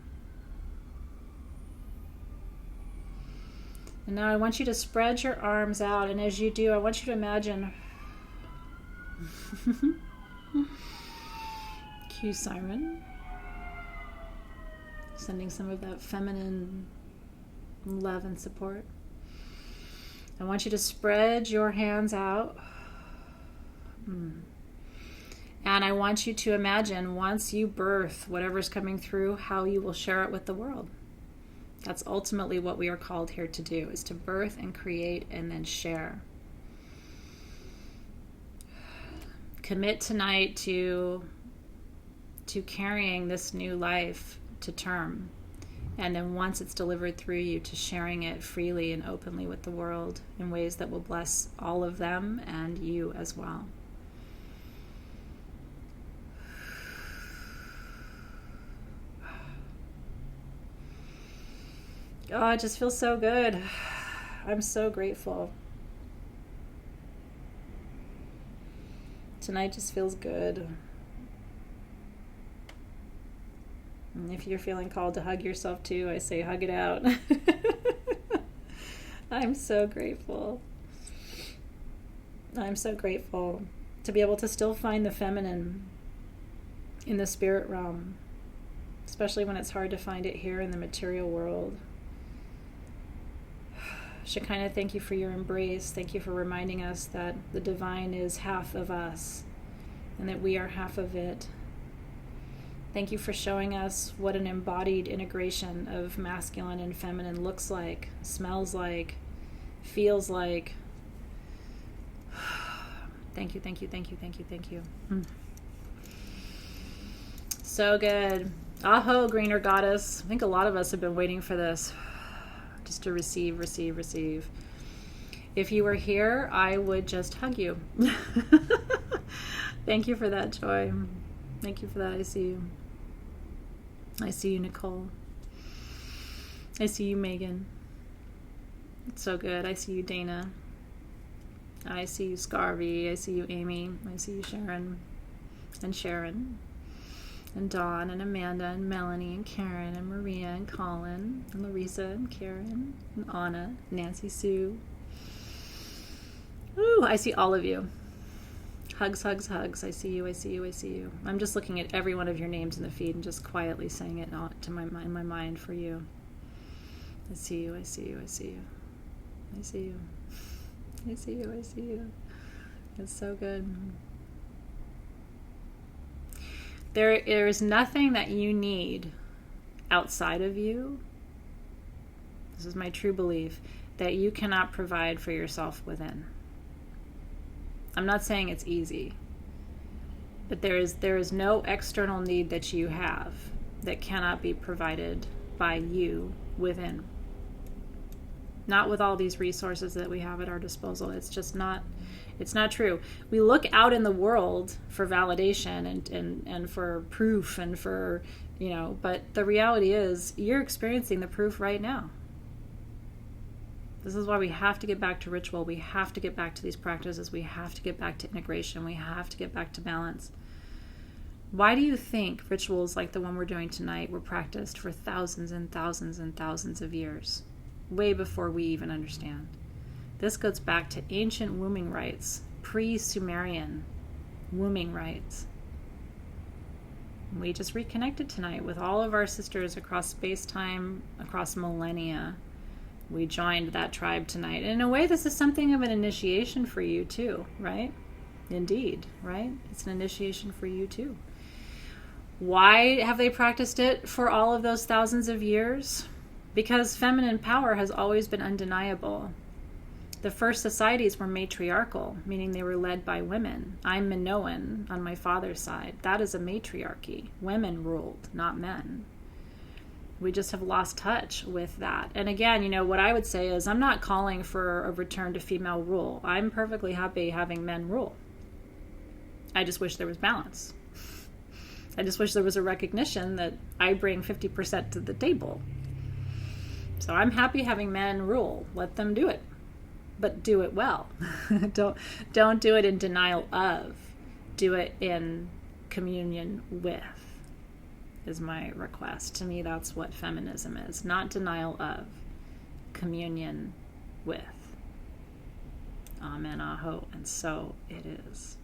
And now I want you to spread your arms out, and as you do, I want you to imagine cue siren, sending some of that feminine love and support. I want you to spread your hands out. And I want you to imagine, once you birth whatever's coming through, how you will share it with the world. That's ultimately what we are called here to do, is to birth and create and then share. Commit tonight to carrying this new life to term. And then once it's delivered through you, to sharing it freely and openly with the world in ways that will bless all of them and you as well. Oh, it just feels so good. I'm so grateful. Tonight just feels good. And if you're feeling called to hug yourself too, I say hug it out. I'm so grateful. I'm so grateful to be able to still find the feminine in the spirit realm, especially when it's hard to find it here in the material world. Shekinah, thank you for your embrace. Thank you for reminding us that the divine is half of us and that we are half of it. Thank you for showing us what an embodied integration of masculine and feminine looks like, smells like, feels like. Thank you, thank you, thank you, thank you, thank you. So good. Aho, greener goddess. I think a lot of us have been waiting for this. Just to receive, receive, receive. If you were here, I would just hug you. Thank you for that, Joy. Thank you for that. I see you. I see you, Nicole. I see you, Megan. It's so good. I see you, Dana. I see you, Scarvy. I see you, Amy. I see you, Sharon. And Sharon. And Dawn and Amanda and Melanie and Karen and Maria and Colin and Larissa and Karen and Anna, Nancy Sue. Ooh, I see all of you. Hugs, hugs, hugs. I see you, I see you, I see you. I'm just looking at every one of your names in the feed and just quietly saying it out to my mind for you. I see you, I see you, I see you. I see you. I see you, I see you. It's so good. There is nothing that you need outside of you. This is my true belief, that you cannot provide for yourself within. I'm not saying it's easy, but there is no external need that you have that cannot be provided by you within. Not with all these resources that we have at our disposal. It's just not, it's not true. We look out in the world for validation and for proof and for, but the reality is you're experiencing the proof right now. This is why we have to get back to ritual. We have to get back to these practices. We have to get back to integration. We have to get back to balance. Why do you think rituals like the one we're doing tonight were practiced for thousands and thousands and thousands of years? Way before we even understand. This goes back to ancient wombing rites, pre-Sumerian wombing rites. We just reconnected tonight with all of our sisters across space-time, across millennia. We joined that tribe tonight. And in a way, this is something of an initiation for you too, right? Indeed, right? It's an initiation for you too. Why have they practiced it for all of those thousands of years? Because feminine power has always been undeniable. The first societies were matriarchal, meaning they were led by women. I'm Minoan on my father's side. That is a matriarchy. Women ruled, not men. We just have lost touch with that. And again, what I would say is I'm not calling for a return to female rule. I'm perfectly happy having men rule. I just wish there was balance. I just wish there was a recognition that I bring 50% to the table. So I'm happy having men rule. Let them do it. But do it well. Don't do it in denial of. Do it in communion with, is my request. To me, that's what feminism is. Not denial of. Communion with. Amen, aho. And so it is.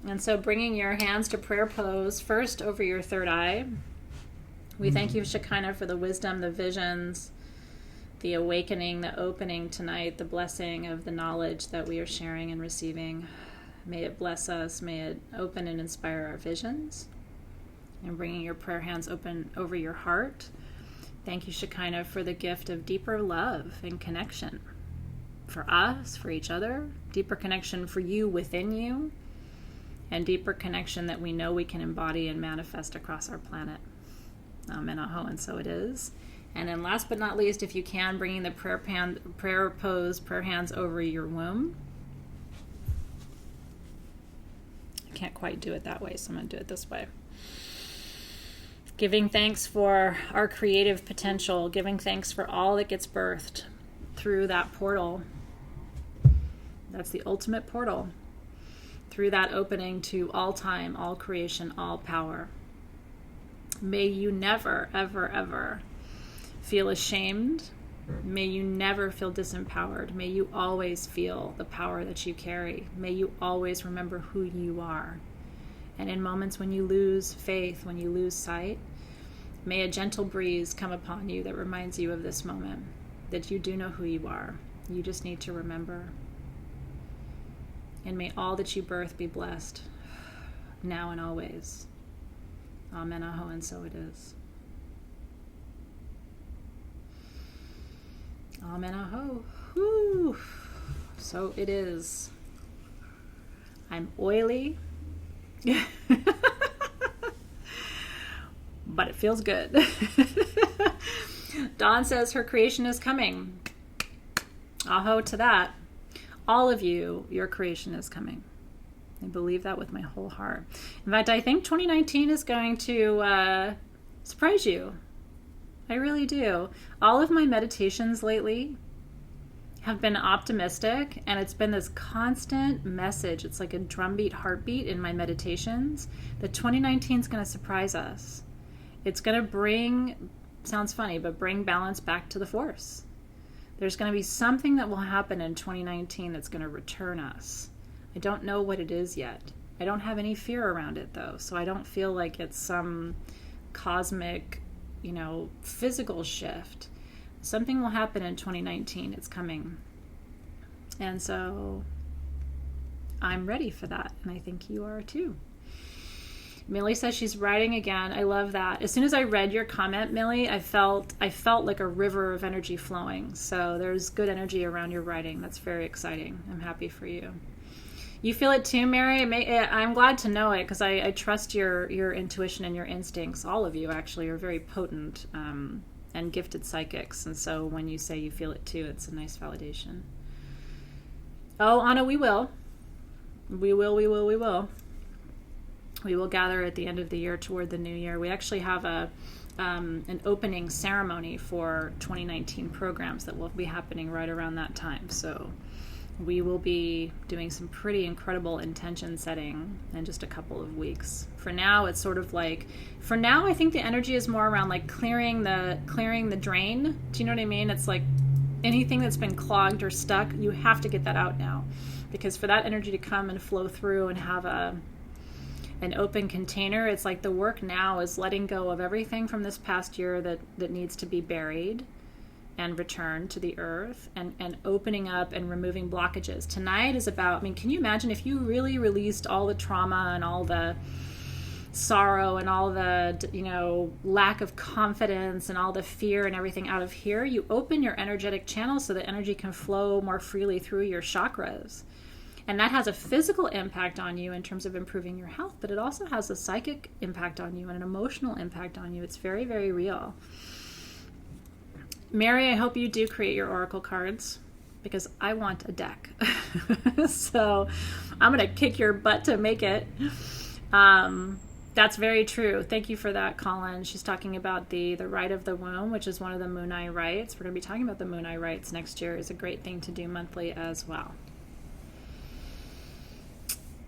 And so bringing your hands to prayer pose, first over your third eye. We thank you, Shekinah, for the wisdom, the visions, the awakening, the opening tonight, the blessing of the knowledge that we are sharing and receiving. May it bless us. May it open and inspire our visions. And bringing your prayer hands open over your heart. Thank you, Shekinah, for the gift of deeper love and connection for us, for each other, deeper connection for you within you, and deeper connection that we know we can embody and manifest across our planet. Amen, aho, and so it is. And then last but not least, if you can, bringing the prayer pose, prayer hands over your womb. I can't quite do it that way, so I'm going to do it this way. Giving thanks for our creative potential, giving thanks for all that gets birthed through that portal. That's the ultimate portal. Through that opening to all time, all creation, all power. May you never, ever, ever feel ashamed. May you never feel disempowered. May you always feel the power that you carry. May you always remember who you are. And in moments when you lose faith, when you lose sight, may a gentle breeze come upon you that reminds you of this moment, that you do know who you are. You just need to remember. And may all that you birth be blessed, now and always. Amen, aho, and so it is. Amen, aho. Whew. So it is. I'm oily, but it feels good. Dawn says her creation is coming. Aho to that. All of you, your creation is coming. I believe that with my whole heart. In fact, I think 2019 is going to surprise you. I really do. All of my meditations lately have been optimistic, and it's been this constant message. It's like a drumbeat, heartbeat in my meditations that 2019 is going to surprise us. It's going to bring, sounds funny, but bring balance back to the force. There's going to be something that will happen in 2019 that's going to return us. I don't know what it is yet. I don't have any fear around it, though, so I don't feel like it's some cosmic, physical shift. Something will happen in 2019. It's coming. And so I'm ready for that, and I think you are too. Millie says she's writing again. I love that. As soon as I read your comment, Millie, I felt like a river of energy flowing. So there's good energy around your writing. That's very exciting. I'm happy for you. You feel it too, Mary? I'm glad to know it, because I trust your intuition and your instincts. All of you actually are very potent and gifted psychics. And so when you say you feel it too, it's a nice validation. Oh, Anna, we will. We will. We will gather at the end of the year toward the new year. We actually have an opening ceremony for 2019 programs that will be happening right around that time. So we will be doing some pretty incredible intention setting in just a couple of weeks. For now, it's sort of like, I think the energy is more around like clearing the drain. Do you know what I mean? It's like anything that's been clogged or stuck, you have to get that out now. Because for that energy to come and flow through and have an open container, it's like the work now is letting go of everything from this past year that needs to be buried and returned to the earth, and opening up and removing blockages. Tonight is about, can you imagine if you really released all the trauma and all the sorrow and all the lack of confidence and all the fear and everything out of here? You open your energetic channels so the energy can flow more freely through your chakras. And that has a physical impact on you in terms of improving your health, but it also has a psychic impact on you and an emotional impact on you. It's very, very real. Mary, I hope you do create your oracle cards, because I want a deck. So I'm going to kick your butt to make it. That's very true. Thank you for that, Colin. She's talking about the rite of the womb, which is one of the Moon Eye rites. We're going to be talking about the Moon Eye rites next year. It's a great thing to do monthly as well.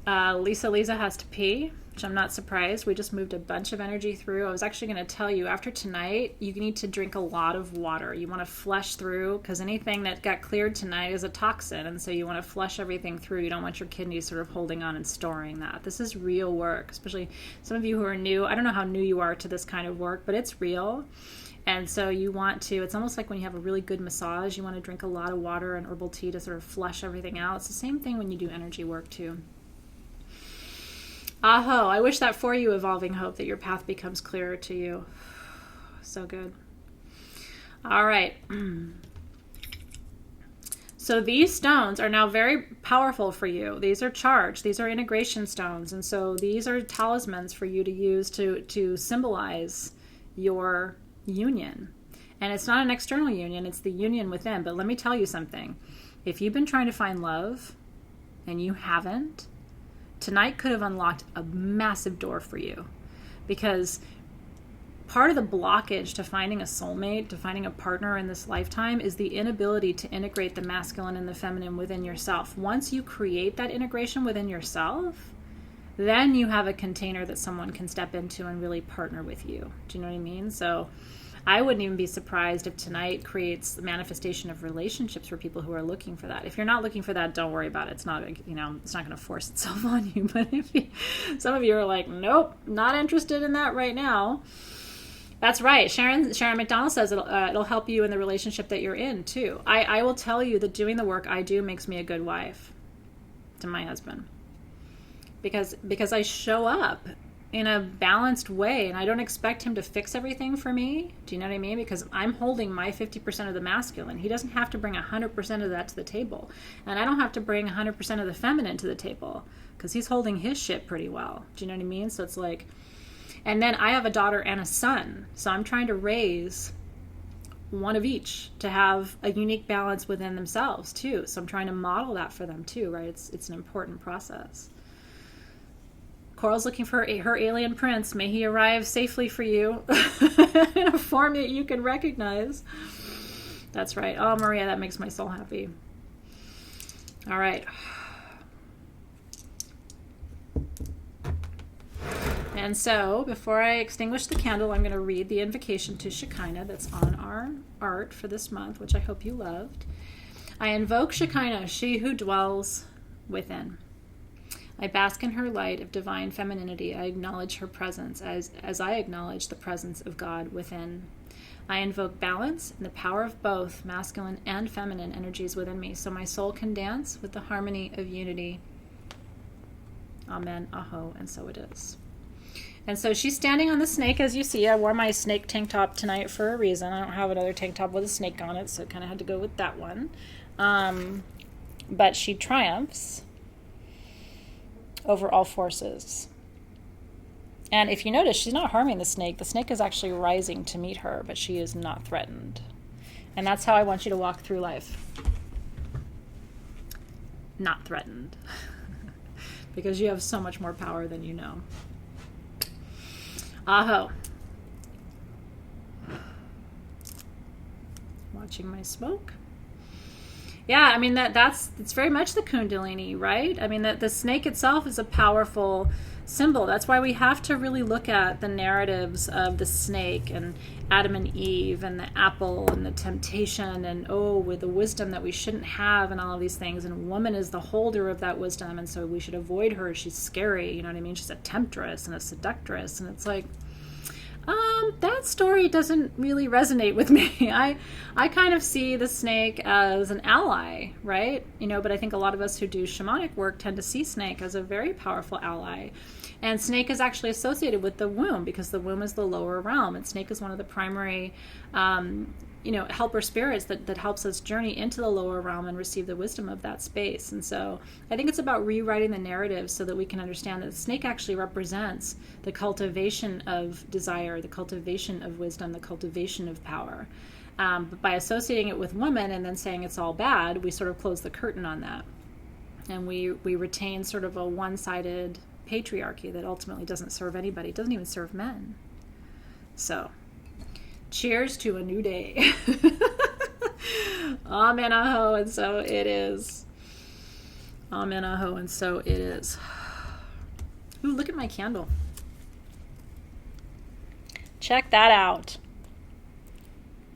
Lisa has to pee, which I'm not surprised. We just moved a bunch of energy through. I was actually going to tell you, after tonight, you need to drink a lot of water. You want to flush through, because anything that got cleared tonight is a toxin, and so you want to flush everything through. You don't want your kidneys sort of holding on and storing that. This is real work, especially some of you who are new. I don't know how new you are to this kind of work, but it's real. And so you want to, it's almost like when you have a really good massage, you want to drink a lot of water and herbal tea to sort of flush everything out. It's the same thing when you do energy work too. Aho, I wish that for you, Evolving Hope, that your path becomes clearer to you. So good. All right. So these stones are now very powerful for you. These are charged. These are integration stones. And so these are talismans for you to use to symbolize your union. And it's not an external union. It's the union within. But let me tell you something. If you've been trying to find love and you haven't, tonight could have unlocked a massive door for you, because part of the blockage to finding a soulmate, to finding a partner in this lifetime, is the inability to integrate the masculine and the feminine within yourself. Once you create that integration within yourself, then you have a container that someone can step into and really partner with you. Do you know what I mean? So I wouldn't even be surprised if tonight creates the manifestation of relationships for people who are looking for that. If you're not looking for that, don't worry about it. It's not, it's not going to force itself on you. But some of you are like, nope, not interested in that right now. That's right. Sharon McDonald says it'll help you in the relationship that you're in too. I will tell you that doing the work I do makes me a good wife to my husband, because I show up in a balanced way, and I don't expect him to fix everything for me. Do you know what I mean? Because I'm holding my 50% of the masculine. He doesn't have to bring 100% of that to the table. And I don't have to bring 100% of the feminine to the table, because he's holding his shit pretty well. Do you know what I mean? So it's like, and then I have a daughter and a son. So I'm trying to raise one of each to have a unique balance within themselves too. So I'm trying to model that for them too, right? It's an important process. Coral's looking for her alien prince. May he arrive safely for you in a form that you can recognize. That's right. Oh, Maria, that makes my soul happy. All right. And so, before I extinguish the candle, I'm going to read the invocation to Shekinah that's on our art for this month, which I hope you loved. I invoke Shekinah, she who dwells within. I bask in her light of divine femininity. I acknowledge her presence as I acknowledge the presence of God within. I invoke balance and the power of both masculine and feminine energies within me, so my soul can dance with the harmony of unity. Amen, aho, and so it is. And so she's standing on the snake, as you see. I wore my snake tank top tonight for a reason. I don't have another tank top with a snake on it, so kind of had to go with that one. But she triumphs over all forces. And if you notice, she's not harming the snake. The snake is actually rising to meet her, but she is not threatened. And that's how I want you to walk through life. Not threatened. Because you have so much more power than you know. Aho. Watching my smoke. Yeah, I mean, it's very much the Kundalini, right? I mean, the snake itself is a powerful symbol. That's why we have to really look at the narratives of the snake and Adam and Eve and the apple and the temptation and with the wisdom that we shouldn't have and all of these things. And woman is the holder of that wisdom, and so we should avoid her. She's scary, you know what I mean? She's a temptress and a seductress, and it's like, that story doesn't really resonate with me. I kind of see the snake as an ally, right? But I think a lot of us who do shamanic work tend to see snake as a very powerful ally. And snake is actually associated with the womb, because the womb is the lower realm, and snake is one of the primary helper spirits that helps us journey into the lower realm and receive the wisdom of that space. And so I think it's about rewriting the narrative so that we can understand that the snake actually represents the cultivation of desire, the cultivation of wisdom, the cultivation of power. But by associating it with woman and then saying it's all bad, we sort of close the curtain on that. And we retain sort of a one-sided patriarchy that ultimately doesn't serve anybody. It doesn't even serve men. So cheers to a new day. Amen, aho, and so it is. Amen, aho, and so it is. Ooh, look at my candle. Check that out.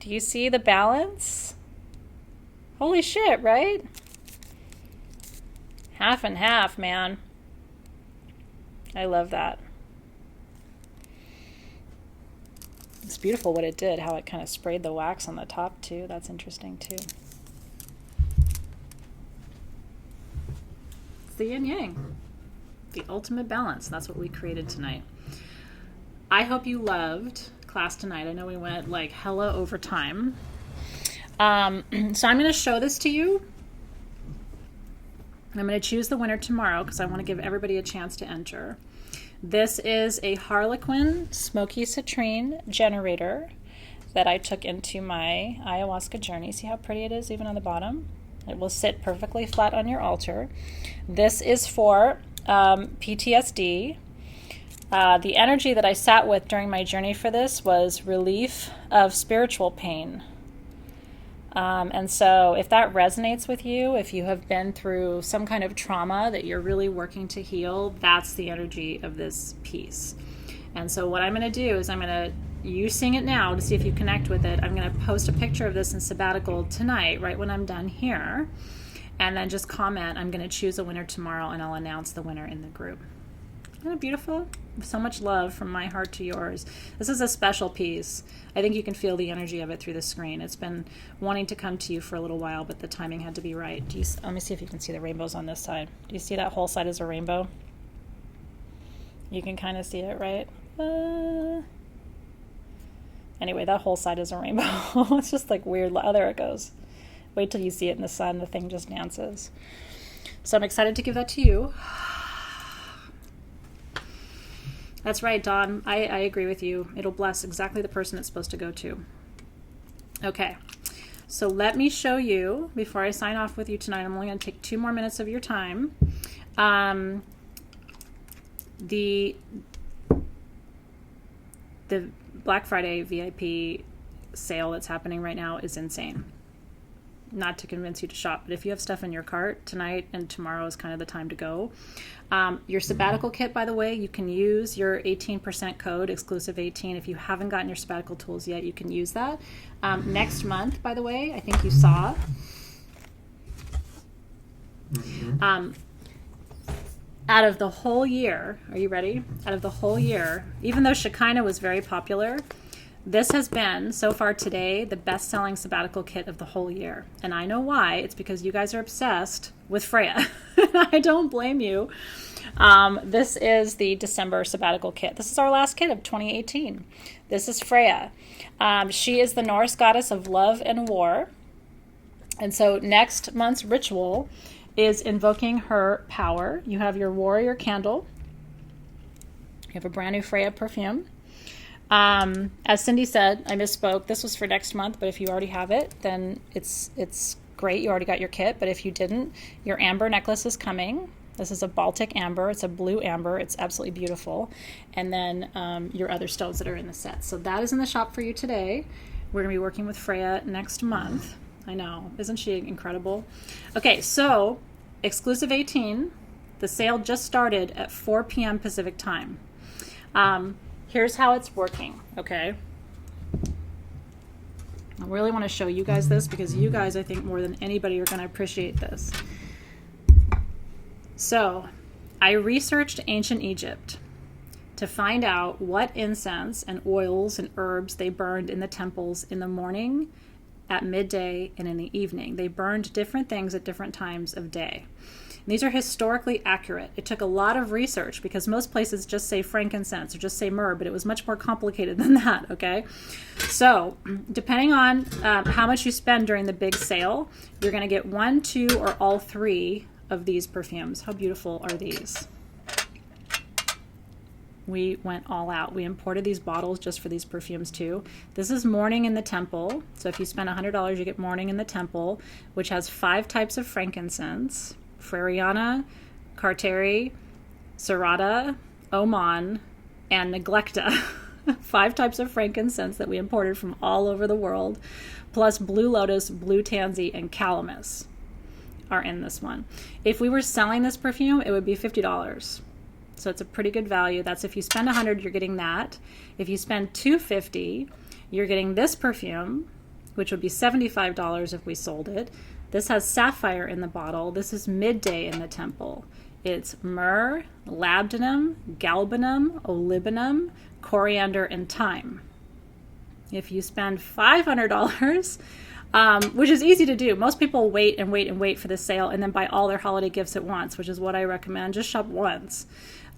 Do you see the balance? Holy shit, right? Half and half, man. I love that. It's beautiful what it did, how it kind of sprayed the wax on the top too. That's interesting too. It's the yin yang, the ultimate balance. That's what we created tonight. I hope you loved class tonight. I know we went like hella over time. So I'm going to show this to you. I'm going to choose the winner tomorrow because I want to give everybody a chance to enter. This is a Harlequin Smoky Citrine generator that I took into my ayahuasca journey. See how pretty it is even on the bottom? It will sit perfectly flat on your altar. This is for PTSD. The energy that I sat with during my journey for this was relief of spiritual pain. And so if that resonates with you, if you have been through some kind of trauma that you're really working to heal, that's the energy of this piece. And so what I'm going to do is you sing it now to see if you connect with it. I'm going to post a picture of this in Sabbatical tonight, right when I'm done here. And then just comment, I'm going to choose a winner tomorrow, and I'll announce the winner in the group. Isn't that beautiful? So much love from my heart to yours. This is a special piece. I think you can feel the energy of it through the screen. It's been wanting to come to you for a little while, but the timing had to be right. Let me see if you can see the rainbows on this side. Do you see that whole side is a rainbow? You can kind of see it, right? Anyway, that whole side is a rainbow. It's just like weird. Oh, there it goes. Wait till you see it in the sun. The thing just dances. So I'm excited to give that to you. That's right, Dawn. I agree with you. It'll bless exactly the person it's supposed to go to. Okay, so let me show you, before I sign off with you tonight, I'm only going to take 2 more minutes of your time. The Black Friday VIP sale that's happening right now is insane. not to convince you to shop, but if you have stuff in your cart, tonight and tomorrow is kind of the time to go. Your sabbatical kit, by the way, you can use your 18% code, exclusive 18. If you haven't gotten your sabbatical tools yet, you can use that. Next month, by the way, I think you saw. Out of the whole year, are you ready? Out of the whole year, even though Shekinah was very popular, this has been, so far today, the best-selling sabbatical kit of the whole year. And I know why. It's because you guys are obsessed with Freya. I don't blame you. This is the December sabbatical kit. This is our last kit of 2018. This is Freya. She is the Norse goddess of love and war. And so next month's ritual is invoking her power. You have your warrior candle. You have a brand new Freya perfume. As Cindy said, I misspoke. This was for next month, but if you already have it, then it's great. You already got your kit. But if you didn't, your amber necklace is coming. This is a Baltic amber. It's a blue amber. It's absolutely beautiful. And then your other stones that are in the set. So that is in the shop for you today. We're going to be working with Freya next month. I know. Isn't she incredible? Okay, so exclusive 18. The sale just started at 4 p.m. Pacific time. Here's how it's working, okay? I really want to show you guys this because you guys, I think, more than anybody are going to appreciate this. So, I researched ancient Egypt to find out what incense and oils and herbs they burned in the temples in the morning, at midday, and in the evening. They burned different things at different times of day. These are historically accurate. It took a lot of research because most places just say frankincense or just say myrrh, but it was much more complicated than that, okay? So depending on how much you spend during the big sale, you're going to get 1, 2, or all 3 of these perfumes. How beautiful are these? We went all out. We imported these bottles just for these perfumes too. This is Morning in the Temple. So if you spend $100, you get Morning in the Temple, which has 5 types of frankincense. Freriana, Carteri, Serrata, Oman, and Neglecta. 5 types of frankincense that we imported from all over the world, plus Blue Lotus, Blue Tansy, and Calamus are in this one. If we were selling this perfume, it would be $50. So it's a pretty good value. That's if you spend $100, you're getting that. If you spend $250, you're getting this perfume, which would be $75 if we sold it. This has sapphire in the bottle. This is Midday in the Temple. It's myrrh, labdanum, galbanum, olibanum, coriander, and thyme. If you spend $500, which is easy to do. Most people wait and wait and wait for the sale and then buy all their holiday gifts at once, which is what I recommend. Just shop once.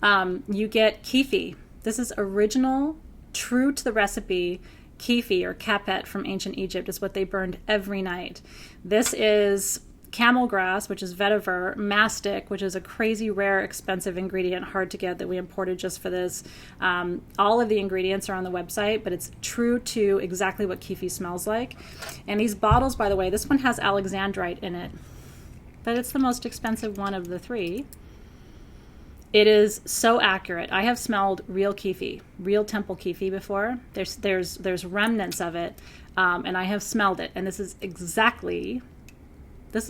You get Kefi. This is original, true to the recipe, Kefi or kapet from ancient Egypt is what they burned every night. This is camel grass, which is vetiver, mastic, which is a crazy rare, expensive ingredient, hard to get, that we imported just for this. All of the ingredients are on the website, but it's true to exactly what Kefi smells like. And these bottles, by the way, this one has alexandrite in it, but it's the most expensive one of the 3. It is so accurate. I have smelled real Kefi, real temple Kefi before. There's remnants of it, and I have smelled it. And this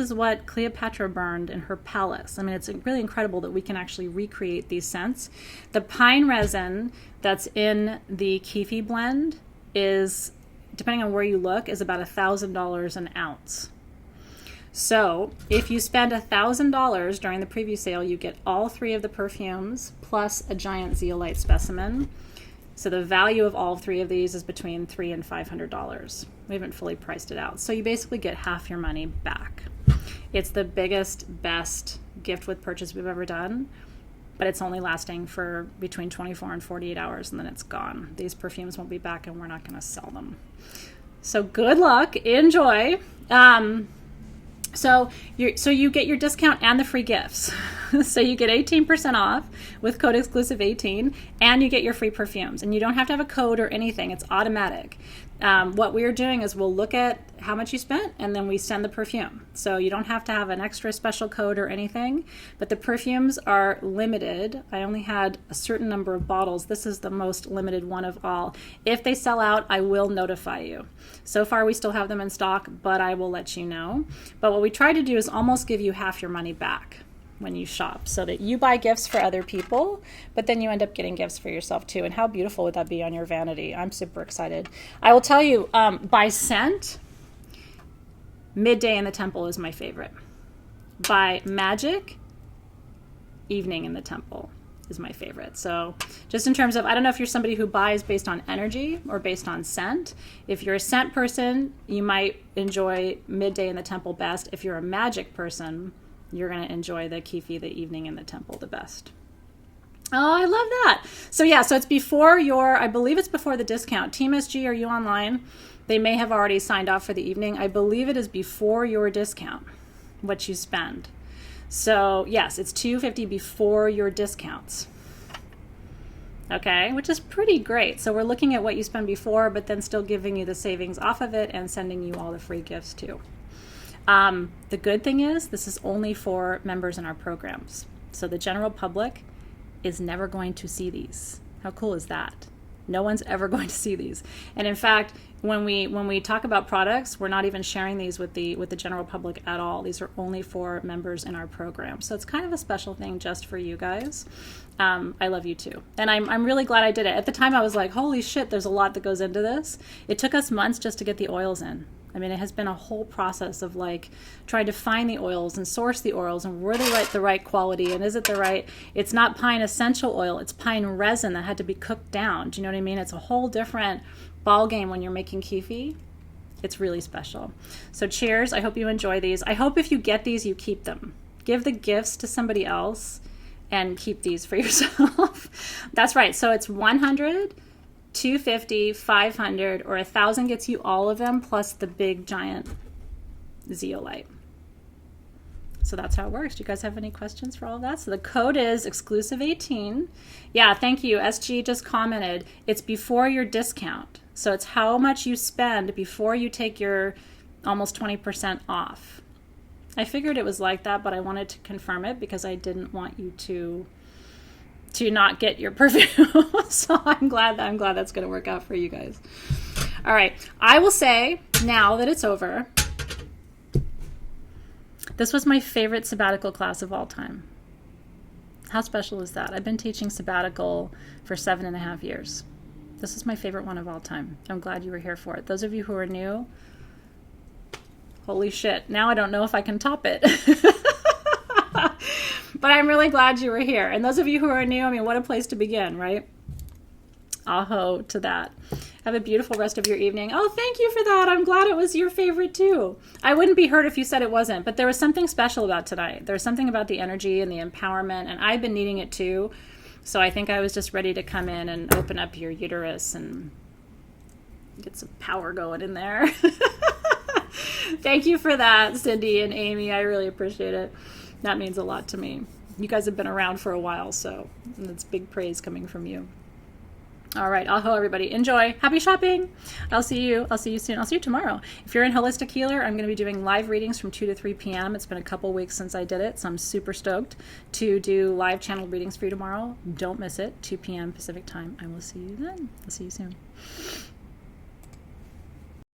is what Cleopatra burned in her palace. I mean, it's really incredible that we can actually recreate these scents. The pine resin that's in the Kefi blend is, depending on where you look, is about $1,000 an ounce. So if you spend $1,000 during the preview sale, you get all 3 of the perfumes plus a giant zeolite specimen. So the value of all 3 of these is between $300 and $500. We haven't fully priced it out. So you basically get half your money back. It's the biggest, best gift with purchase we've ever done, but it's only lasting for between 24 and 48 hours, and then it's gone. These perfumes won't be back, and we're not going to sell them. So good luck. Enjoy. So you get your discount and the free gifts. So you get 18% off with code exclusive 18, and you get your free perfumes. And you don't have to have a code or anything. It's automatic. What we are doing is we'll look at how much you spent and then we send the perfume. So you don't have to have an extra special code or anything, but the perfumes are limited. I only had a certain number of bottles. This is the most limited one of all. If they sell out, I will notify you. So far, we still have them in stock, but I will let you know. But what we try to do is almost give you half your money back when you shop, so that you buy gifts for other people, but then you end up getting gifts for yourself too. And how beautiful would that be on your vanity? I'm super excited. I will tell you, by scent, Midday in the Temple is my favorite. By magic, Evening in the Temple is my favorite. So just in terms of, I don't know if you're somebody who buys based on energy or based on scent. If you're a scent person, you might enjoy Midday in the Temple best. If you're a magic person, you're going to enjoy the Kefi, the Evening in the Temple, the best. Oh, I love that. So yeah, so it's before your, I believe it's before the discount. Team SG, are you online? They may have already signed off for the evening. I believe it is before your discount, what you spend. So yes, it's $250 before your discounts. Okay, which is pretty great. So we're looking at what you spend before, but then still giving you the savings off of it and sending you all the free gifts too. The good thing is this is only for members in our programs. So the general public is never going to see these. How cool is that? No one's ever going to see these. And in fact, when we talk about products, we're not even sharing these with the general public at all. These are only for members in our program. So it's kind of a special thing just for you guys. I love you too. And I'm really glad I did it. At the time I was like, holy shit, there's a lot that goes into this. It took us months just to get the oils in. I mean, it has been a whole process of like trying to find the oils and source the oils and were they the right quality and is it the right, it's not pine essential oil, it's pine resin that had to be cooked down. Do you know what I mean? It's a whole different ball game when you're making Kefi. It's really special. So cheers. I hope you enjoy these. I hope if you get these, you keep them. Give the gifts to somebody else and keep these for yourself. That's right. So it's 100, 250, 500, or 1,000 gets you all of them, plus the big giant zeolite. So that's how it works. Do you guys have any questions for all of that? So the code is exclusive18. Yeah, thank you. SG just commented. It's before your discount. So it's how much you spend before you take your almost 20% off. I figured it was like that, but I wanted to confirm it because I didn't want you to not get your perfume. So I'm glad that's going to work out for you guys. All right. I will say now that it's over, this was my favorite sabbatical class of all time. How special is that? I've been teaching sabbatical for 7.5 years. This is my favorite one of all time. I'm glad you were here for it. Those of you who are new, holy shit. Now I don't know if I can top it. But I'm really glad you were here. And those of you who are new, I mean, what a place to begin, right? Aho to that. Have a beautiful rest of your evening. Oh, thank you for that. I'm glad it was your favorite too. I wouldn't be hurt if you said it wasn't, but there was something special about tonight. There was something about the energy and the empowerment, and I've been needing it too. So I think I was just ready to come in and open up your uterus and get some power going in there. Thank you for that, Cindy and Amy. I really appreciate it. That means a lot to me. You guys have been around for a while, so it's big praise coming from you. All right, aho everybody. Enjoy. Happy shopping. I'll see you soon. I'll see you tomorrow. If you're in Holistic Healer, I'm going to be doing live readings from 2 to 3 p.m. It's been a couple weeks since I did it, so I'm super stoked to do live channel readings for you tomorrow. Don't miss it. 2 p.m. Pacific time. I will see you then. I'll see you soon.